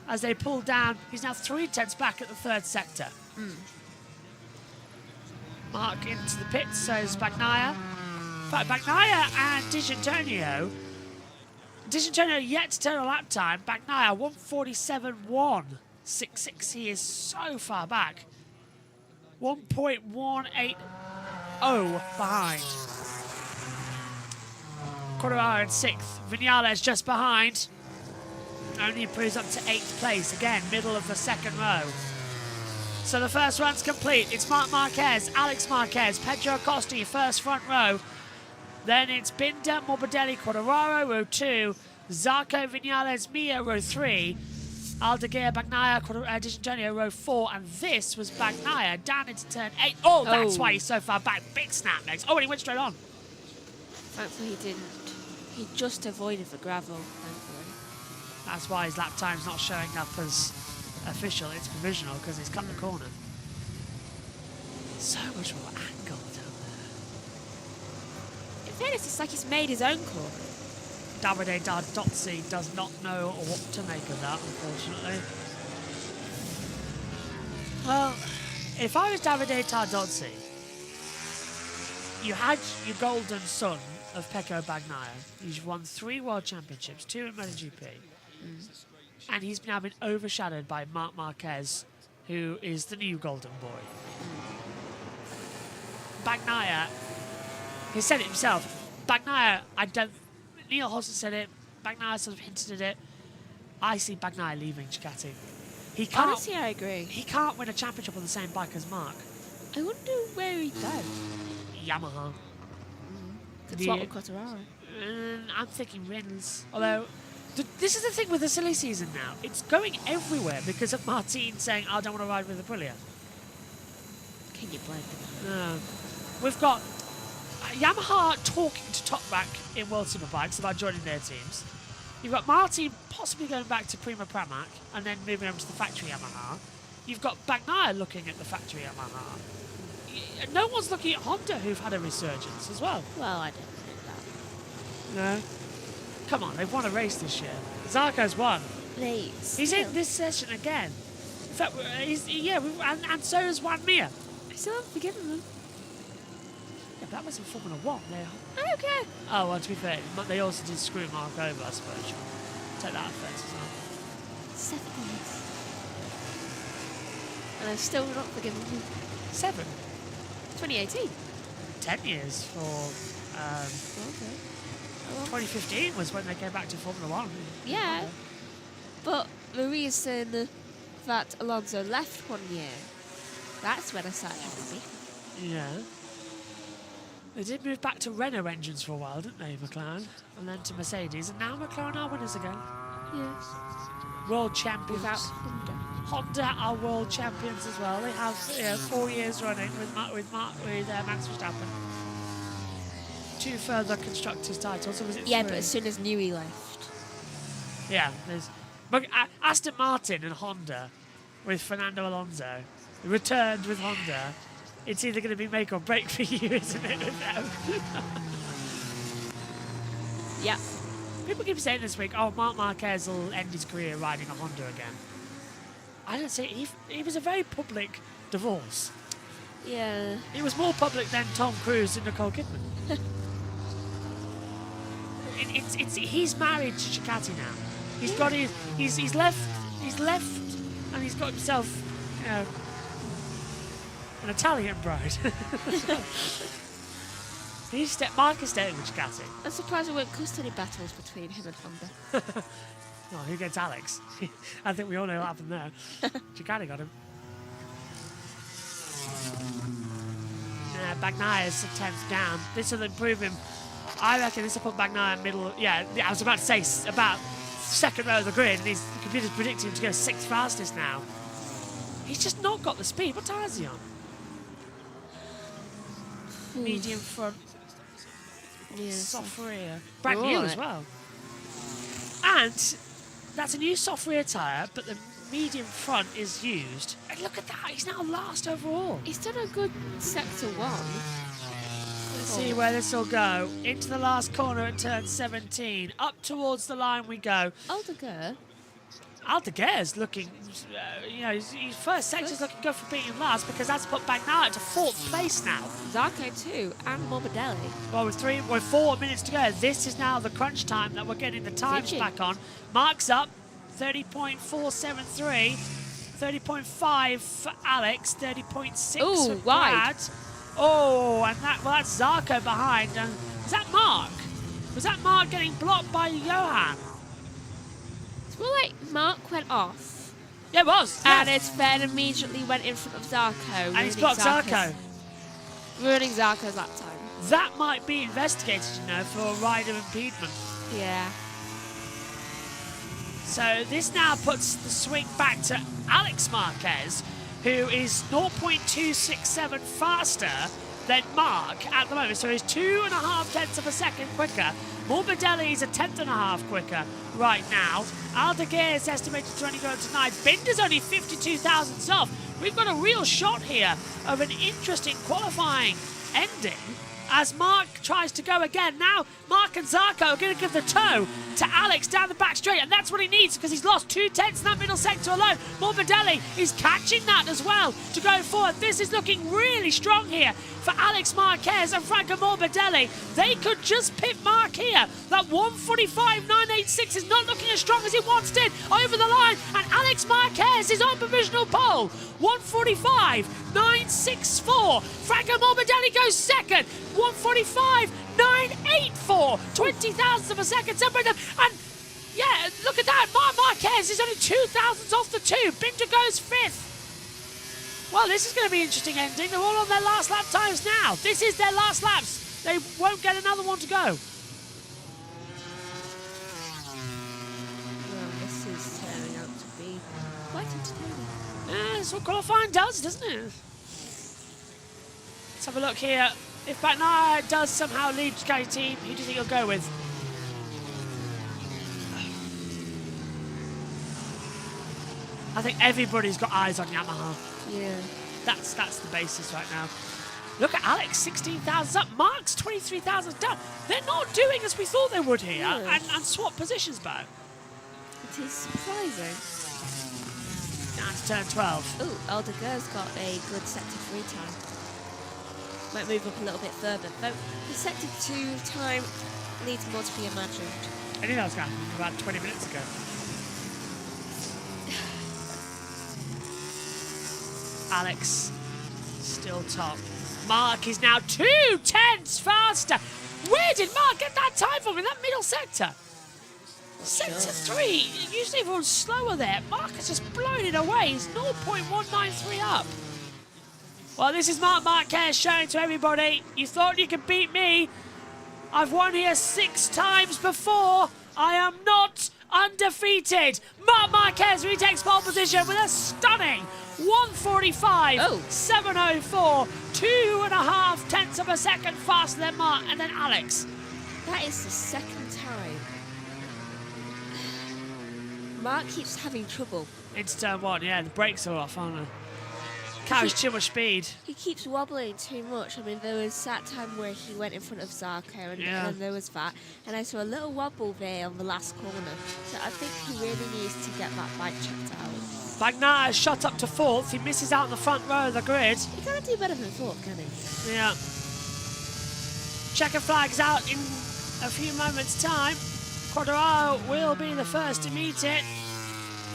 as they pull down. He's now 3/10 back at the 3rd sector. Mark into the pits, so is Bagnaia. In fact, Bagnaia and D'Antonio yet to turn a lap time. Bagnaia 1:47.166. He is so far back. 1.180 behind. Quartararo in 6th. Vinales just behind. Only improves up to 8th place. Again, middle of the 2nd row. So the first run's complete. It's Marc Marquez, Alex Marquez, Pedro Acosta, your first front row. Then it's Binder, Morbidelli, Quartararo, row 2. Zarco, Vinales, Mia, row 3. Aldeguer, Bagnaia, D'Antonio, row 4. And this was Bagnaia down into turn 8. Oh, that's why he's so far back. Big snap next. Oh, and he went straight on. Thankfully he didn't. He just avoided the gravel, thankfully. That's why his lap time's not showing up as official. It's provisional because he's cut the corner. So much more angle down there. In fairness, it's like he's made his own corner. Davide Dardozzi does not know what to make of that, unfortunately. Well, if I was Davide Dardozzi, you had your golden son of Pecco Bagnaia. He's won 3 World Championships, 2 in MotoGP. And he's now been overshadowed by Marc Marquez, who is the new golden boy. Bagnaia, he said it himself. Bagnaia, Neil Hosser said it. Bagnaia sort of hinted at it. I see Bagnaia leaving Ducati. Honestly, I agree. He can't win a championship on the same bike as Marc. I wonder where he'd go. Yamaha. Could swap with Quartararo. I'm thinking Reynolds. Although, this is the thing with the silly season now. It's going everywhere because of Martin saying, I don't want to ride with Aprilia. Can you blame them? No. We've got Yamaha talking to Top Rack in World Superbikes about joining their teams. You've got Martin possibly going back to Prima Pramac and then moving over to the factory Yamaha. You've got Bagnaia looking at the factory Yamaha. No one's looking at Honda, who've had a resurgence as well. Well, I don't think that. No. Come on, they've won a race this year. Zarco's won. He's in this session again. In fact, and so has Juan Mir. I still haven't forgiven them. Yeah, but that was in Formula 1. I don't care. Oh, well, to be fair, they also did screw Mark over, I suppose. Take that offence as well. 7 years. And I've still not forgiven them. 7? 2018. 10 years for... Okay. 2015 was when they came back to Formula 1. Yeah. But the reason that Alonso left one year That's when I started having beef. Yeah. They did move back to Renault engines for a while, didn't they, McLaren? And then to Mercedes, and now McLaren are winners again. Yes. World champions. Without Honda. Honda are world champions as well. They have 4 years running with Max Verstappen. 2 further constructors' titles. Or was it Yeah, 3? but as soon as Newey left. Yeah, there's Aston Martin and Honda with Fernando Alonso returned with Honda. It's either going to be make or break for you, isn't it, with them? Yeah. People keep saying this week, oh, Marc Marquez will end his career riding a Honda again. I don't see. He was a very public divorce. Yeah. It was more public than Tom Cruise and Nicole Kidman. He's married to Ducati now. He's got he's left, and he's got himself, you know, an Italian bride. Mark is staying with Ducati. I'm surprised there weren't custody battles between him and Honda. Oh, who gets Alex? I think we all know what happened there. Ducati got him. Bagnaia is 10th down. This will improve him. I reckon this will put Bagnaia in middle. Yeah, I was about to say about second row of the grid, and the computer's predicting him to go 6th fastest now. He's just not got the speed. What tire is he on? Medium front. Yeah. Soft rear. Brand new as well. And that's a new soft rear tyre, but the medium front is used. And look at that, he's now last overall. He's done a good sector 1. Let's see where this will go. Into the last corner at turn 17. Up towards the line we go. Aldeguer's looking, his first sector's looking good for being last because that's put Bagnaia to 4th place now. Zarco too, and Morbidelli. Well, with 4 minutes to go, this is now the crunch time that we're getting the times back on. Mark's up, 30.473, 30.5 for Alex, 30.6 for Brad. Oh, and that's Zarco behind. And is that Mark? Was that Mark getting blocked by Johan? Well, like, Mark went off. Yeah, it was. And it then immediately went in front of Zarco. And he's blocked Zarco. Ruining Zarco's lap time. That might be investigated, for rider impediment. Yeah. So this now puts the swing back to Alex Marquez, who is 0.267 faster than Mark at the moment. So he's 2.5 tenths of a second quicker. Morbidelli is a 10.5 quicker right now. Aldeguer is estimated to only go to 9. Binder's only 52 thousandths off. We've got a real shot here of an interesting qualifying ending as Mark tries to go again. Now Mark and Zarco are going to give the toe to Alex down the back straight, and that's what he needs because he's lost 2 tenths in that middle sector alone. Morbidelli is catching that as well to go forward. This is looking really strong here for Alex Marquez and Franco Morbidelli. They could just pit Mark here. That 1:45.986 is not looking as strong as he once did over the line, and Alex Marquez is on provisional pole. 1:45.964. Franco Morbidelli goes second. 1:45.984. 20 thousandths of a second separate them. And yeah, look at that. Marquez is only 2 thousandths off the 2. Binder goes 5th. Well, this is going to be an interesting ending. They're all on their last lap times now. This is their last laps. They won't get another one to go. Well, this is turning out to be quite entertaining. That's what qualifying does, doesn't it? Let's have a look here. If Bagnaia does somehow lead the Ducati team, who do you think he'll go with? I think everybody's got eyes on Yamaha. Yeah. That's the basis right now. Look at Alex, 16,000 up. Mark's 23,000 down. They're not doing as we thought they would here and swap positions back. It is surprising. Now it's turn 12. Oh, Aldeguer's got a good sector 3 time. Might move up a little bit further, though the sector 2 time needs more to be imagined. I knew that was going to happen about 20 minutes ago. Alex still top. Mark is now 2 tenths faster. Where did Mark get that time from in that middle sector? Sector 3. Usually everyone's slower there. Mark has just blown it away. He's 0.193 up. Well, this is Marc Marquez showing to everybody, you thought you could beat me. I've won here 6 times before. I am not undefeated. Marc Marquez retakes pole position with a stunning 1:45, 7:04, 2.5 tenths of a second faster than Marc and then Alex. That is the second time. Marc keeps having trouble. It's turn 1, yeah, the brakes are off, aren't they? Carries too much speed. He keeps wobbling too much. I mean, there was that time where he went in front of Zarco and there was that. And I saw a little wobble there on the last corner. So I think he really needs to get that bike checked out. Bagnaia shot up to 4th. He misses out on the front row of the grid. He can't do better than 4th, can he? Yeah. Checker flags out in a few moments' time. Quartararo will be the first to meet it.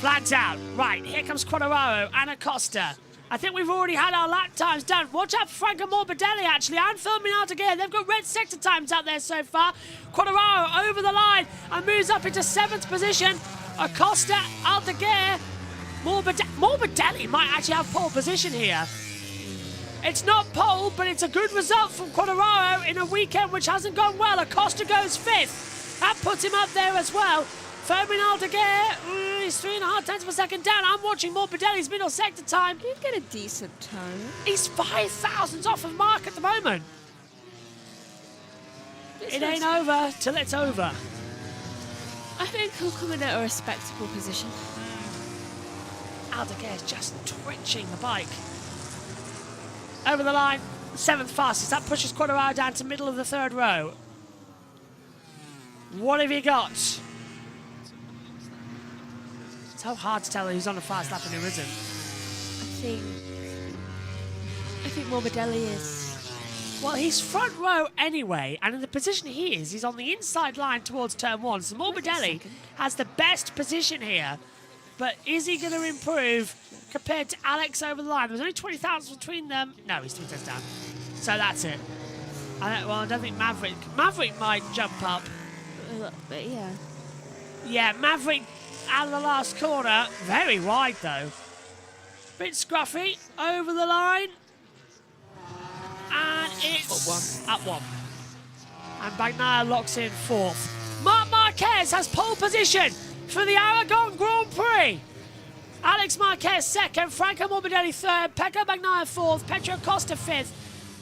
Flags out. Right, here comes Quartararo and Acosta. I think we've already had our lap times done. Watch out for Franco Morbidelli, actually, and filming out again. They've got red sector times out there so far. Quartararo over the line and moves up into 7th position. Acosta, Aldeguer, Morbidelli might actually have pole position here. It's not pole, but it's a good result from Quartararo in a weekend which hasn't gone well. Acosta goes 5th. That puts him up there as well. Fermin Aldeguer, he's 3.5 tenths of a second down. I'm watching Morbidelli's middle sector time. He'd get a decent time. He's 5 thousandths off of Marc at the moment. It ain't over till it's over. I think he'll come in at a respectable position. Aldeguer's just twitching the bike. Over the line, 7th fastest. That pushes Quartararo down to middle of the 3rd row. What have you got? So hard to tell who's on a fast lap and who isn't. I think Morbidelli is. Well, he's front row anyway, and in the position he is, he's on the inside line towards turn 1. So Morbidelli has the best position here. But is he going to improve compared to Alex over the line? There's only 20 thousandths between them. No, he's 3 tenths down. So that's it. I don't think Maverick might jump up. A little bit, yeah. Yeah, Maverick out of the last corner. Very wide, though. Bit scruffy. Over the line. And it's up one. And Bagnaia locks in 4th. Marc Marquez has pole position for the Aragon Grand Prix. Alex Marquez 2nd, Franco Morbidelli 3rd, Pecco Bagnaia 4th, Pedro Costa 5th,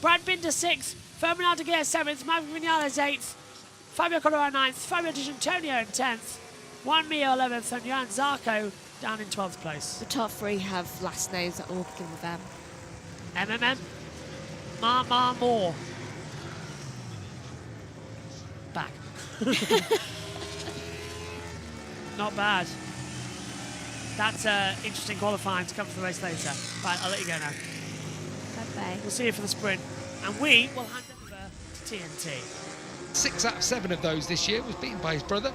Brad Binder 6th, Fermin Aldeguer 7th, Maverick Vinales 8th, Fabio Quartararo 9th, Fabio Di Giannantonio in 10th, Juan Mir 11th, and Johan Zarco down in 12th place. The top 3 have last names that all begin with M. MMM, More. Back. Not bad. That's interesting qualifying to come for the race later. Right, I'll let you go now. Bye-bye. We'll see you for the sprint. And we will hand over to TNT. 6 out of 7 of those this year was beaten by his brother.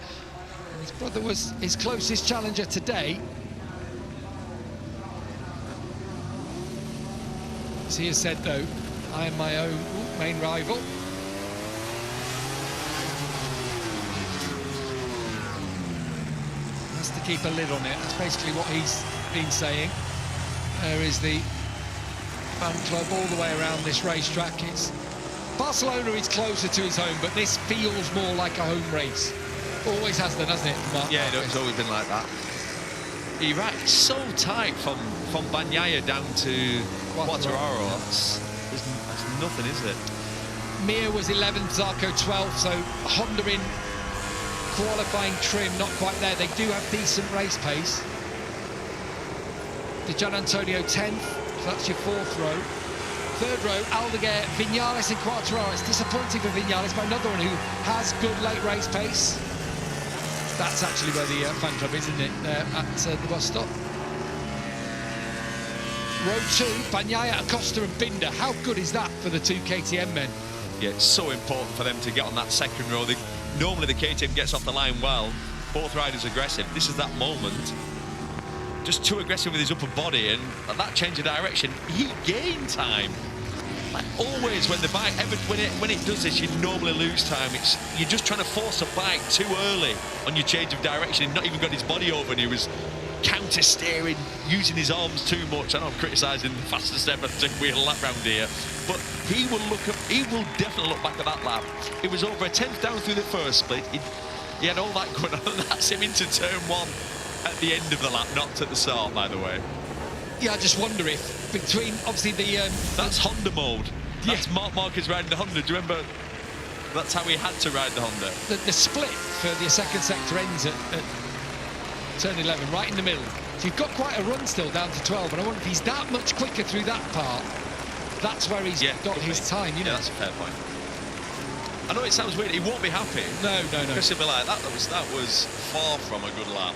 And his brother was his closest challenger today. As he has said, though, I am my own main rival. Has to keep a lid on it. That's basically what he's been saying. There is the fan club all the way around this racetrack. Barcelona is closer to his home, but this feels more like a home race. Always has done, hasn't it, Marc? Yeah, no, it's always been like that. You're right, it's so tight from Bagnaia down to Quartararo. That's nothing, is it? Mir was 11th, Zarco 12th, so Honda in qualifying trim, not quite there. They do have decent race pace. Di Giannantonio 10th, so that's your 4th row. 3rd row, Aldeguer, Vinales and Quartararo. It's disappointing for Vinales, but another one who has good late race pace. That's actually where the fan club is, isn't it? At the bus stop. Row 2, Bagnaia, Acosta and Binder. How good is that for the 2 KTM men? Yeah, it's so important for them to get on that 2nd row. Normally the KTM gets off the line well. Both riders aggressive. This is that moment. Just too aggressive with his upper body, and at that change of direction, he gained time. Like always, when the bike when it does this, you normally lose time. You're just trying to force a bike too early on your change of direction. He'd not even got his body over, and he was counting anti-steering, using his arms too much. I know I'm criticising the fastest ever two-wheel lap round here, but he will definitely look back at that lap. It was over a tenth down through the first split. He had all that going on, and that's him into turn one at the end of the lap, not at the start, by the way. Yeah, I just wonder if between, obviously, that's Honda mode. That's Mark Marquez riding the Honda. Do you remember? That's how he had to ride the Honda. The split for the second sector ends at turn 11, right in the middle. So you've got quite a run still down to 12, and I wonder if he's that much quicker through that part. That's where he's got his time, you know. Yeah, that's a fair point. I know it sounds weird. He won't be happy. No. Because he'll be like, that was far from a good lap.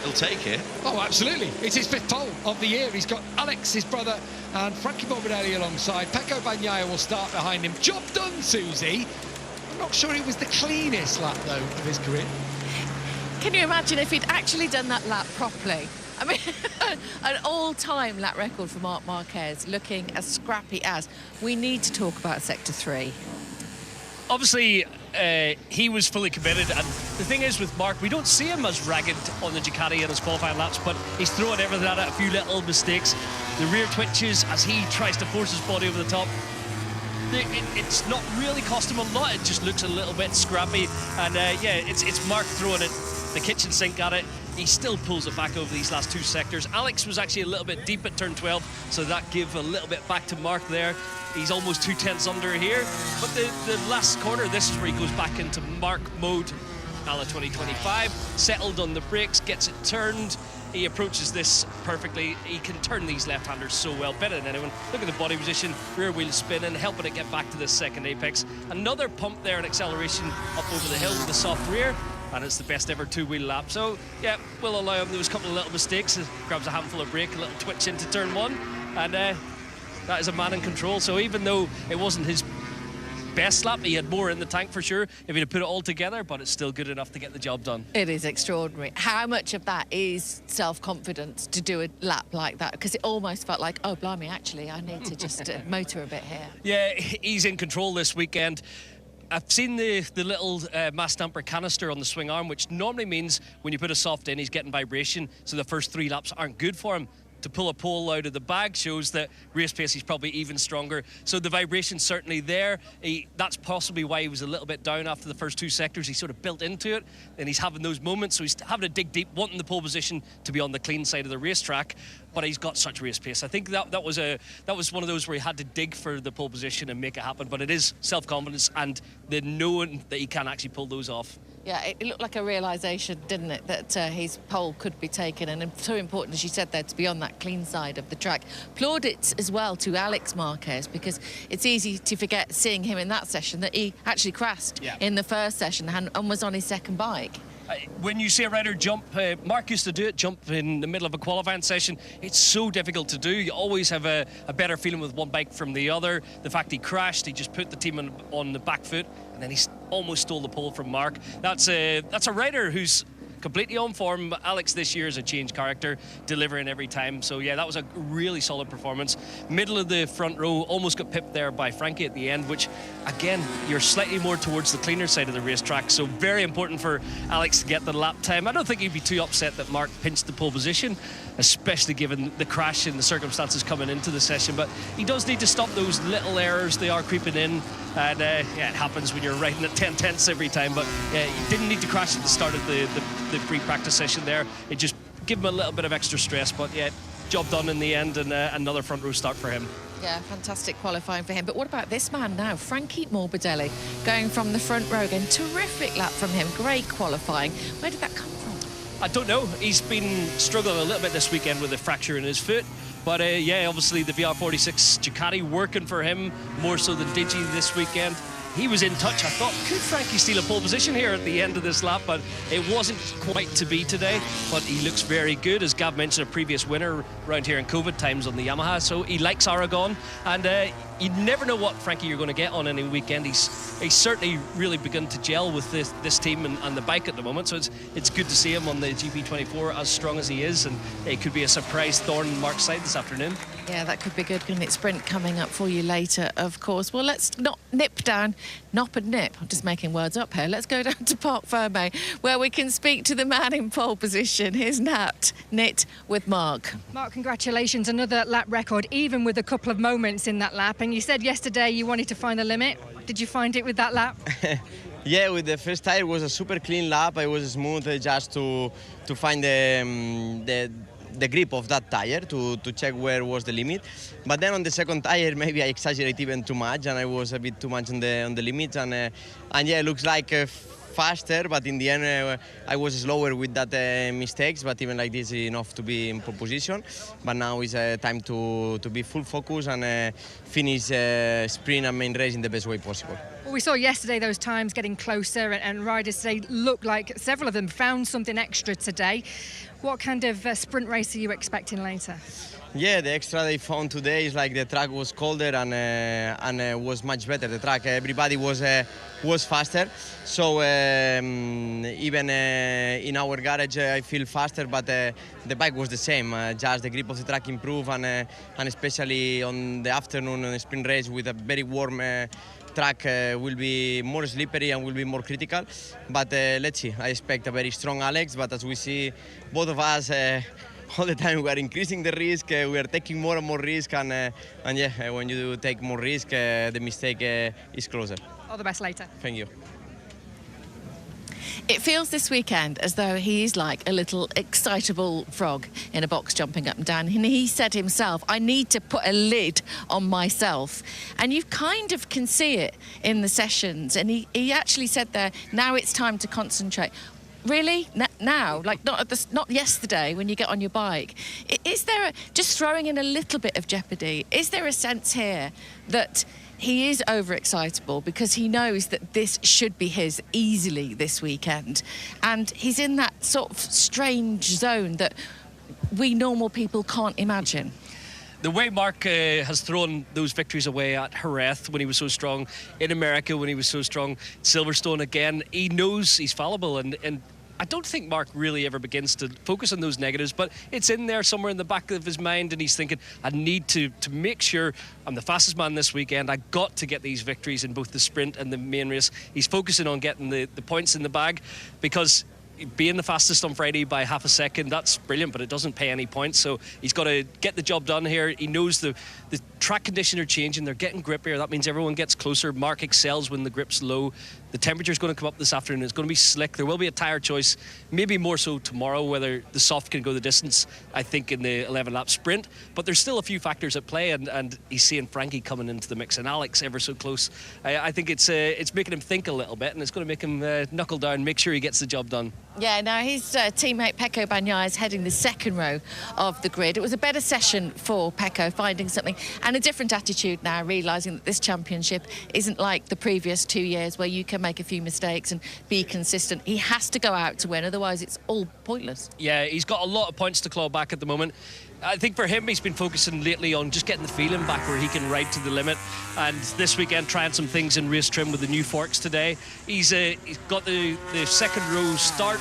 He'll take it. Oh, absolutely. It's his 5th pole of the year. He's got Alex, his brother, and Frankie Morbidelli alongside. Pecco Bagnaia will start behind him. Job done, Susie. I'm not sure it was the cleanest lap, though, of his career. Can you imagine if he'd actually done that lap properly? I mean, an all-time lap record for Marc Marquez, looking as scrappy as. We need to talk about Sector 3. Obviously, he was fully committed, and the thing is with Mark, we don't see him as ragged on the Ducati in his qualifying laps, but he's throwing everything at it, a few little mistakes. The rear twitches as he tries to force his body over the top. It's not really cost him a lot, it just looks a little bit scrappy, and yeah, it's Mark throwing it the kitchen sink at it. He still pulls it back over these last 2 sectors. Alex was actually a little bit deep at turn 12, so that gave a little bit back to Mark there. He's almost 2 tenths under here, but the last corner, this is where he goes back into Mark mode, a la 2025, settled on the brakes, gets it turned. He approaches this perfectly. He can turn these left-handers so well, better than anyone. Look at the body position, rear wheel spinning, helping it get back to the second apex. Another pump there and acceleration up over the hill with the soft rear, and it's the best ever 2-wheel lap. So, yeah, we'll allow him. There was a couple of little mistakes. Grabs a handful of brake, a little twitch into turn 1, and that is a man in control. So even though it wasn't his best lap, he had more in the tank for sure if he'd have put it all together, but it's still good enough to get the job done. It is extraordinary. How much of that is self-confidence to do a lap like that? Because it almost felt like, oh, blimey, actually, I need to just motor a bit here. Yeah, he's in control this weekend. I've seen the little mass damper canister on the swing arm, which normally means when you put a soft in, he's getting vibration, so the first 3 laps aren't good for him. To pull a pole out of the bag shows that race pace he's probably even stronger. So the vibration's certainly there. That's possibly why he was a little bit down after the first 2 sectors. He sort of built into it, and he's having those moments. So he's having to dig deep, wanting the pole position to be on the clean side of the racetrack. But he's got such race pace. I think that was one of those where he had to dig for the pole position and make it happen. But it is self-confidence and the knowing that he can actually pull those off. Yeah, it looked like a realisation, didn't it, that his pole could be taken, and so important, as you said there, to be on that clean side of the track. Plaudits as well to Alex Marquez, because it's easy to forget, seeing him in that session, that he actually crashed in the first session and was on his second bike. When you see a rider jump, Mark used to do it, jump in the middle of a qualifying session. It's so difficult to do. You always have a better feeling with one bike from the other. The fact he crashed, he just put the team on the back foot, and then he almost stole the pole from Mark. That's a rider who's completely on form. Alex this year is a changed character, delivering every time. So yeah, that was a really solid performance. Middle of the front row, almost got pipped there by Frankie at the end, which again, you're slightly more towards the cleaner side of the racetrack. So very important for Alex to get the lap time. I don't think he'd be too upset that Mark pinched the pole position, especially given the crash and the circumstances coming into the session. But he does need to stop those little errors. They are creeping in. And yeah, it happens when you're riding at 10 tenths every time. But yeah, he didn't need to crash at the start of the pre-practice session there. It just gave him a little bit of extra stress. But yeah, job done in the end, and another front row start for him. Yeah, fantastic qualifying for him. But what about this man now? Frankie Morbidelli, going from the front row again. Terrific lap from him. Great qualifying. Where did that come from? I don't know. He's been struggling a little bit this weekend with a fracture in his foot. But yeah, obviously the VR46 Ducati working for him more so than Digi this weekend. He was in touch. I thought, could Frankie steal a pole position here at the end of this lap? But it wasn't quite to be today. But he looks very good. As Gav mentioned, a previous winner around here in COVID times on the Yamaha. So he likes Aragon. And you never know what Frankie you're going to get on any weekend. He's certainly really begun to gel with this team and the bike at the moment. So it's good to see him on the GP24 as strong as he is. And it could be a surprise thorn in Mark's side this afternoon. Yeah, that could be good, couldn't it? Sprint coming up for you later, of course. Well, let's not nip down, nop and nip. I'm just making words up here. Let's go down to Parc Fermé, where we can speak to the man in pole position. Here's Nit with Mark. Mark, congratulations. Another lap record, even with a couple of moments in that lap. And you said yesterday you wanted to find the limit. Did you find it with that lap? Yeah, with the first tire, it was a super clean lap. It was smooth just to find the grip of that tire to check where was the limit. But then on the second tire, maybe I exaggerate even too much, and I was a bit too much on the limits. And yeah, it looks like faster, but in the end I was slower with that mistakes. But even like this, enough to be in pole position. But now is time to be full focus and finish sprint and main race in the best way possible. Well, we saw yesterday those times getting closer, and riders today look like several of them found something extra today. What kind of sprint race are you expecting later? Yeah, the extra they found today is like the track was colder and was much better. The track, everybody was faster. So even in our garage, I feel faster, but the bike was the same. Just the grip of the track improved, and especially on the afternoon on the sprint race with a very warm track will be more slippery and will be more critical. But let's see. I expect a very strong Alex, but as we see, both of us. All the time we are increasing the risk, we are taking more and more risk, and yeah, when you take more risk, the mistake is closer. All the best later. Thank you. It feels this weekend as though he's like a little excitable frog in a box jumping up and down. And he said himself, I need to put a lid on myself. And you kind of can see it in the sessions. And he actually said there, now it's time to concentrate. Really? Now? Like not yesterday when you get on your bike? Is there, just throwing in a little bit of jeopardy, is there a sense here that he is overexcitable because he knows that this should be his easily this weekend? And he's in that sort of strange zone that we normal people can't imagine. The way Mark has thrown those victories away at Jerez when he was so strong, in America when he was so strong, Silverstone again, he knows he's fallible, and I don't think Mark really ever begins to focus on those negatives, but it's in there somewhere in the back of his mind, and he's thinking, I need to make sure I'm the fastest man this weekend. I got to get these victories in both the sprint and the main race. He's focusing on getting the points in the bag, because being the fastest on Friday by half a second, that's brilliant, but it doesn't pay any points. So he's got to get the job done here. He knows the track conditions are changing. They're getting grippier. That means everyone gets closer. Mark excels when the grip's low. The temperature's going to come up this afternoon. It's going to be slick. There will be a tyre choice, maybe more so tomorrow, whether the soft can go the distance, I think, in the 11-lap sprint. But there's still a few factors at play, and he's seeing Frankie coming into the mix and Alex ever so close. I think it's making him think a little bit, and it's going to make him knuckle down, make sure he gets the job done. Yeah, now his teammate Pecco Bagnaia is heading the second row of the grid. It was a better session for Pecco, finding something and a different attitude now, realising that this championship isn't like the previous 2 years where you can make a few mistakes and be consistent. He has to go out to win, otherwise it's all pointless. Yeah, he's got a lot of points to claw back at the moment. I think for him, he's been focusing lately on just getting the feeling back where he can ride to the limit. And this weekend, trying some things in race trim with the new forks today. He's got the second row start.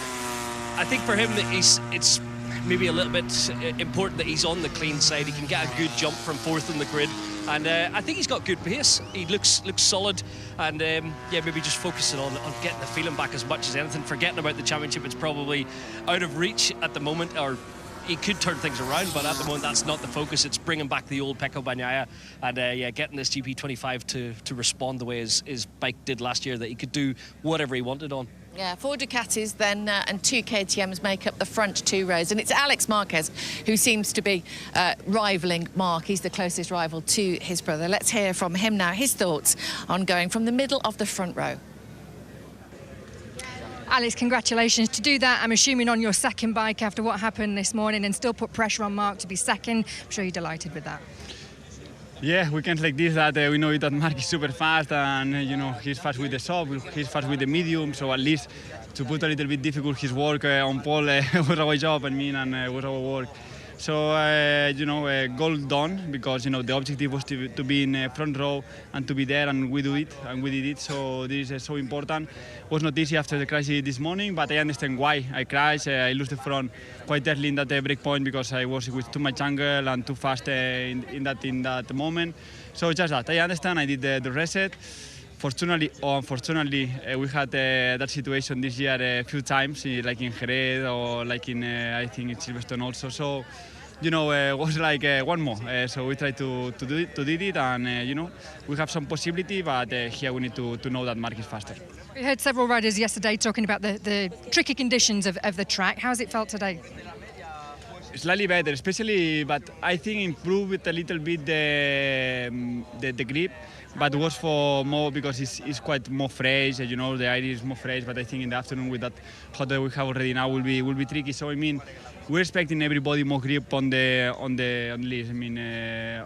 I think for him, it's maybe a little bit important that he's on the clean side. He can get a good jump from fourth on the grid. And I think he's got good pace. He looks solid. And yeah, maybe just focusing on getting the feeling back as much as anything. Forgetting about the championship, it's probably out of reach at the moment, or he could turn things around, but at the moment that's not the focus. It's bringing back the old Pecco Bagnaia and yeah, getting this GP25 to respond the way his bike did last year, that he could do whatever he wanted on. Yeah, 4 Ducatis then and 2 KTMs make up the front 2 rows, and it's Alex Marquez who seems to be rivaling Mark. He's the closest rival to his brother. Let's hear from him now, his thoughts on going from the middle of the front row. Alex, congratulations. To do that, I'm assuming on your second bike after what happened this morning, and still put pressure on Mark to be second. I'm sure you're delighted with that. Yeah, weekends like this that we know that Mark is super fast, and you know, he's fast with the soft, he's fast with the medium, so at least to put a little bit difficult his work on pole was our job, I mean, and was our work. So, goal done, because, the objective was to be in front row and to be there, and we did it. So this is so important. It was not easy after the crash this morning, but I understand why I crashed. I lost the front quite early in that break point because I was with too much angle and too fast in that moment. So just that, I understand. I did the reset. Fortunately or unfortunately, we had that situation this year a few times, like in Jerez or like in, I think, in Silverstone also. So, it was like one more. So we tried to do it, and, we have some possibility, but here we need to know that Mark is faster. We heard several riders yesterday talking about the tricky conditions of the track. How's it felt today? Slightly better, especially, but I think improved a little bit the grip. But it was for more because it's quite more fresh, the air is more fresh. But I think in the afternoon with that hot that we have already now will be tricky. So I mean, we're expecting everybody more grip on the list. I mean,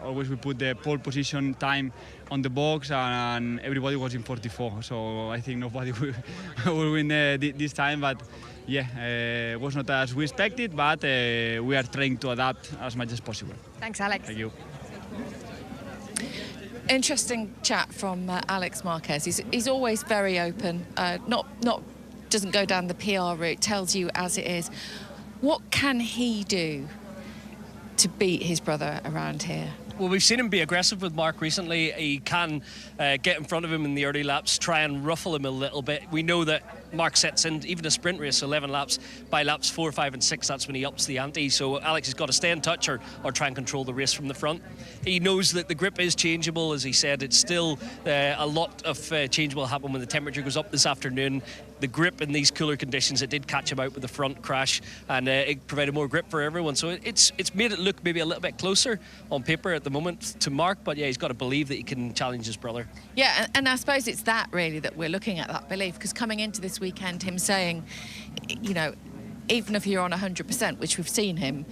always we put the pole position time on the box, and everybody was in 44. So I think nobody will win this time. But yeah, it was not as we expected, but we are trying to adapt as much as possible. Thanks, Alex. Thank you. Interesting chat from Alex Marquez. He's always very open. Doesn't go down the PR route. Tells you as it is. What can he do to beat his brother around here? Well, we've seen him be aggressive with Mark recently. He can get in front of him in the early laps, try and ruffle him a little bit. We know that Mark sets in, even a sprint race, 11 laps. By laps 4, 5 and 6, that's when he ups the ante. So Alex has got to stay in touch or try and control the race from the front. He knows that the grip is changeable. As he said, it's still a lot of change will happen when the temperature goes up this afternoon. The grip in these cooler conditions, it did catch him out with the front crash, and it provided more grip for everyone. So it's made it look maybe a little bit closer on paper at the moment to Mark, but yeah, he's got to believe that he can challenge his brother. Yeah, and I suppose it's that really that we're looking at, that belief, because coming into this weekend, him saying, even if you're on 100%, which we've seen him,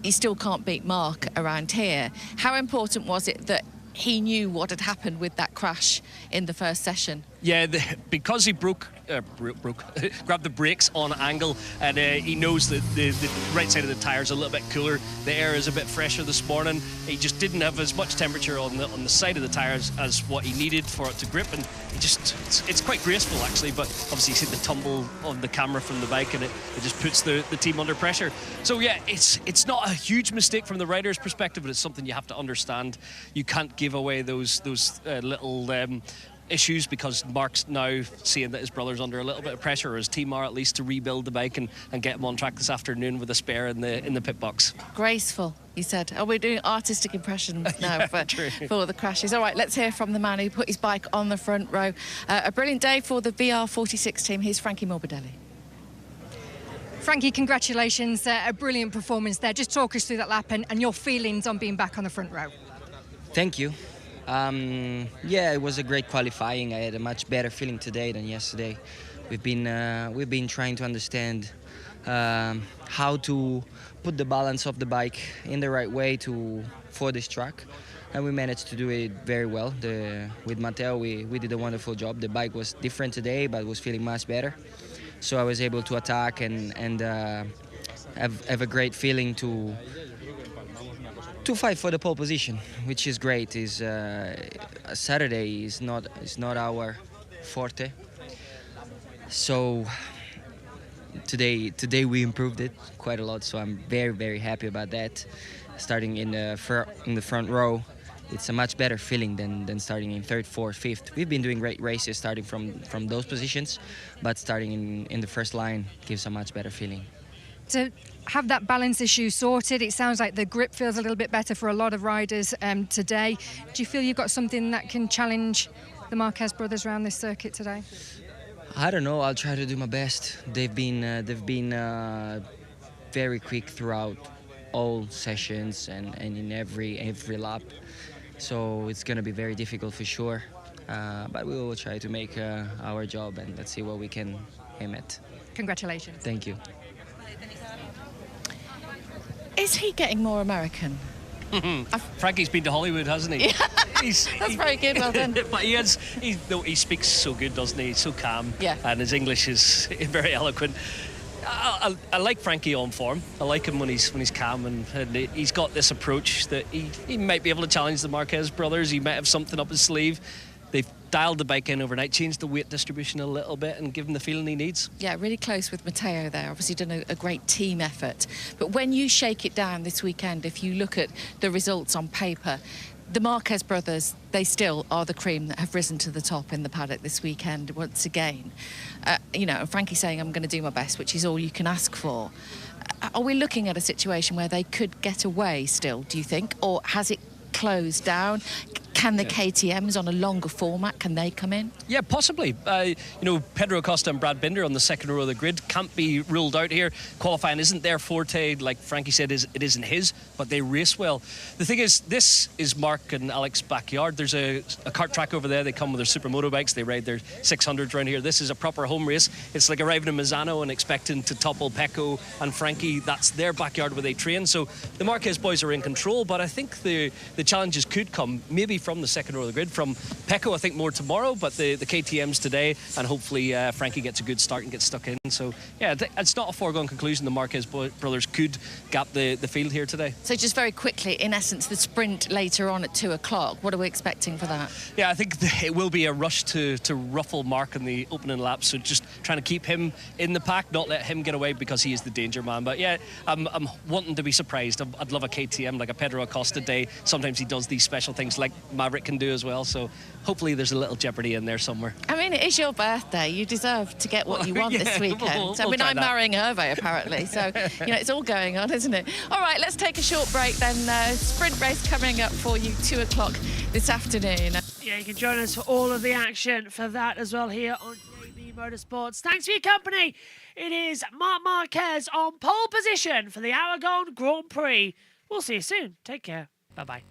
he still can't beat Mark around here. How important was it that he knew what had happened with that crash in the first session? Yeah, because he grabbed the brakes on angle, and he knows that the right side of the tire is a little bit cooler. The air is a bit fresher this morning. He just didn't have as much temperature on the side of the tires as what he needed for it to grip, and it's quite graceful actually. But obviously, you see the tumble on the camera from the bike, and it just puts the team under pressure. So yeah, it's not a huge mistake from the rider's perspective, but it's something you have to understand. You can't give away those little issues, because Mark's now seeing that his brother's under a little bit of pressure, or his team are at least, to rebuild the bike and get him on track this afternoon with a spare in the pit box. Graceful, he said. Oh, we're doing artistic impressions now for the crashes. All right, let's hear from the man who put his bike on the front row. A brilliant day for the VR46 team. Here's Frankie Morbidelli. Frankie, congratulations. A brilliant performance there. Just talk us through that lap and your feelings on being back on the front row. Thank you. Yeah, it was a great qualifying. I had a much better feeling today than yesterday. We've been trying to understand how to put the balance of the bike in the right way for this track, and we managed to do it very well. With Matteo, we did a wonderful job. The bike was different today, but was feeling much better. So I was able to attack and have a great feeling to fight for the pole position, which is great. Saturday is not our forte, so today we improved it quite a lot. So I'm very, very happy about that. Starting in the front row, it's a much better feeling than starting in third, fourth, fifth. We've been doing great races starting from those positions, but starting in the first line gives a much better feeling. To have that balance issue sorted, it sounds like the grip feels a little bit better for a lot of riders today. Do you feel you've got something that can challenge the Marquez brothers around this circuit today? I don't know. I'll try to do my best. They've been very quick throughout all sessions and in every lap. So it's going to be very difficult for sure. But we will try to make our job, and let's see what we can aim at. Congratulations. Thank you. Is he getting more American? Frankie's been to Hollywood, hasn't he? Yeah. That's very good, well done. But he speaks so good, doesn't he? He's so calm. Yeah. And his English is very eloquent. I like Frankie on form. I like him when he's calm and he's got this approach that he might be able to challenge the Marquez brothers. He might have something up his sleeve. They've dialed the bike in overnight, changed the weight distribution a little bit and give him the feeling he needs. Yeah, really close with Matteo there. Obviously done a great team effort. But when you shake it down this weekend, if you look at the results on paper, the Marquez brothers, they still are the cream that have risen to the top in the paddock this weekend once again. You know, Frankie saying, I'm going to do my best, which is all you can ask for. Are we looking at a situation where they could get away still, do you think? Or has it closed down? Can the KTMs on a longer format, can they come in? Yeah, possibly. You know, Pedro Acosta and Brad Binder on the second row of the grid can't be ruled out here. Qualifying isn't their forte, like Frankie said, it isn't his, but they race well. The thing is, this is Mark and Alex's backyard. There's a kart track over there. They come with their super motorbikes. They ride their 600s around here. This is a proper home race. It's like arriving in Misano and expecting to topple Pecco and Frankie. That's their backyard where they train. So the Marquez boys are in control, but I think the challenges could come maybe from the second row of the grid. From Pecco, I think more tomorrow, but the KTMs today, and hopefully Frankie gets a good start and gets stuck in. So, yeah, it's not a foregone conclusion the Marquez brothers could gap the field here today. So just very quickly, in essence, the sprint later on at 2 o'clock, what are we expecting for that? Yeah, I think it will be a rush to ruffle Mark in the opening lap, so just trying to keep him in the pack, not let him get away because he is the danger man. But yeah, I'm wanting to be surprised. I'd love a KTM, like a Pedro Acosta day. Sometimes he does these special things like Maverick can do as well, so hopefully there's a little jeopardy in there somewhere. I mean, it is your birthday. You deserve to get what you want this weekend. I'm marrying Hervé, apparently, so, you know, it's all going on, isn't it? All right, let's take a short break then. Sprint race coming up for you, 2 o'clock this afternoon. Yeah, you can join us for all of the action for that as well here on JB Motorsports. Thanks for your company. It is Marc Marquez on pole position for the Aragon Grand Prix. We'll see you soon. Take care. Bye-bye.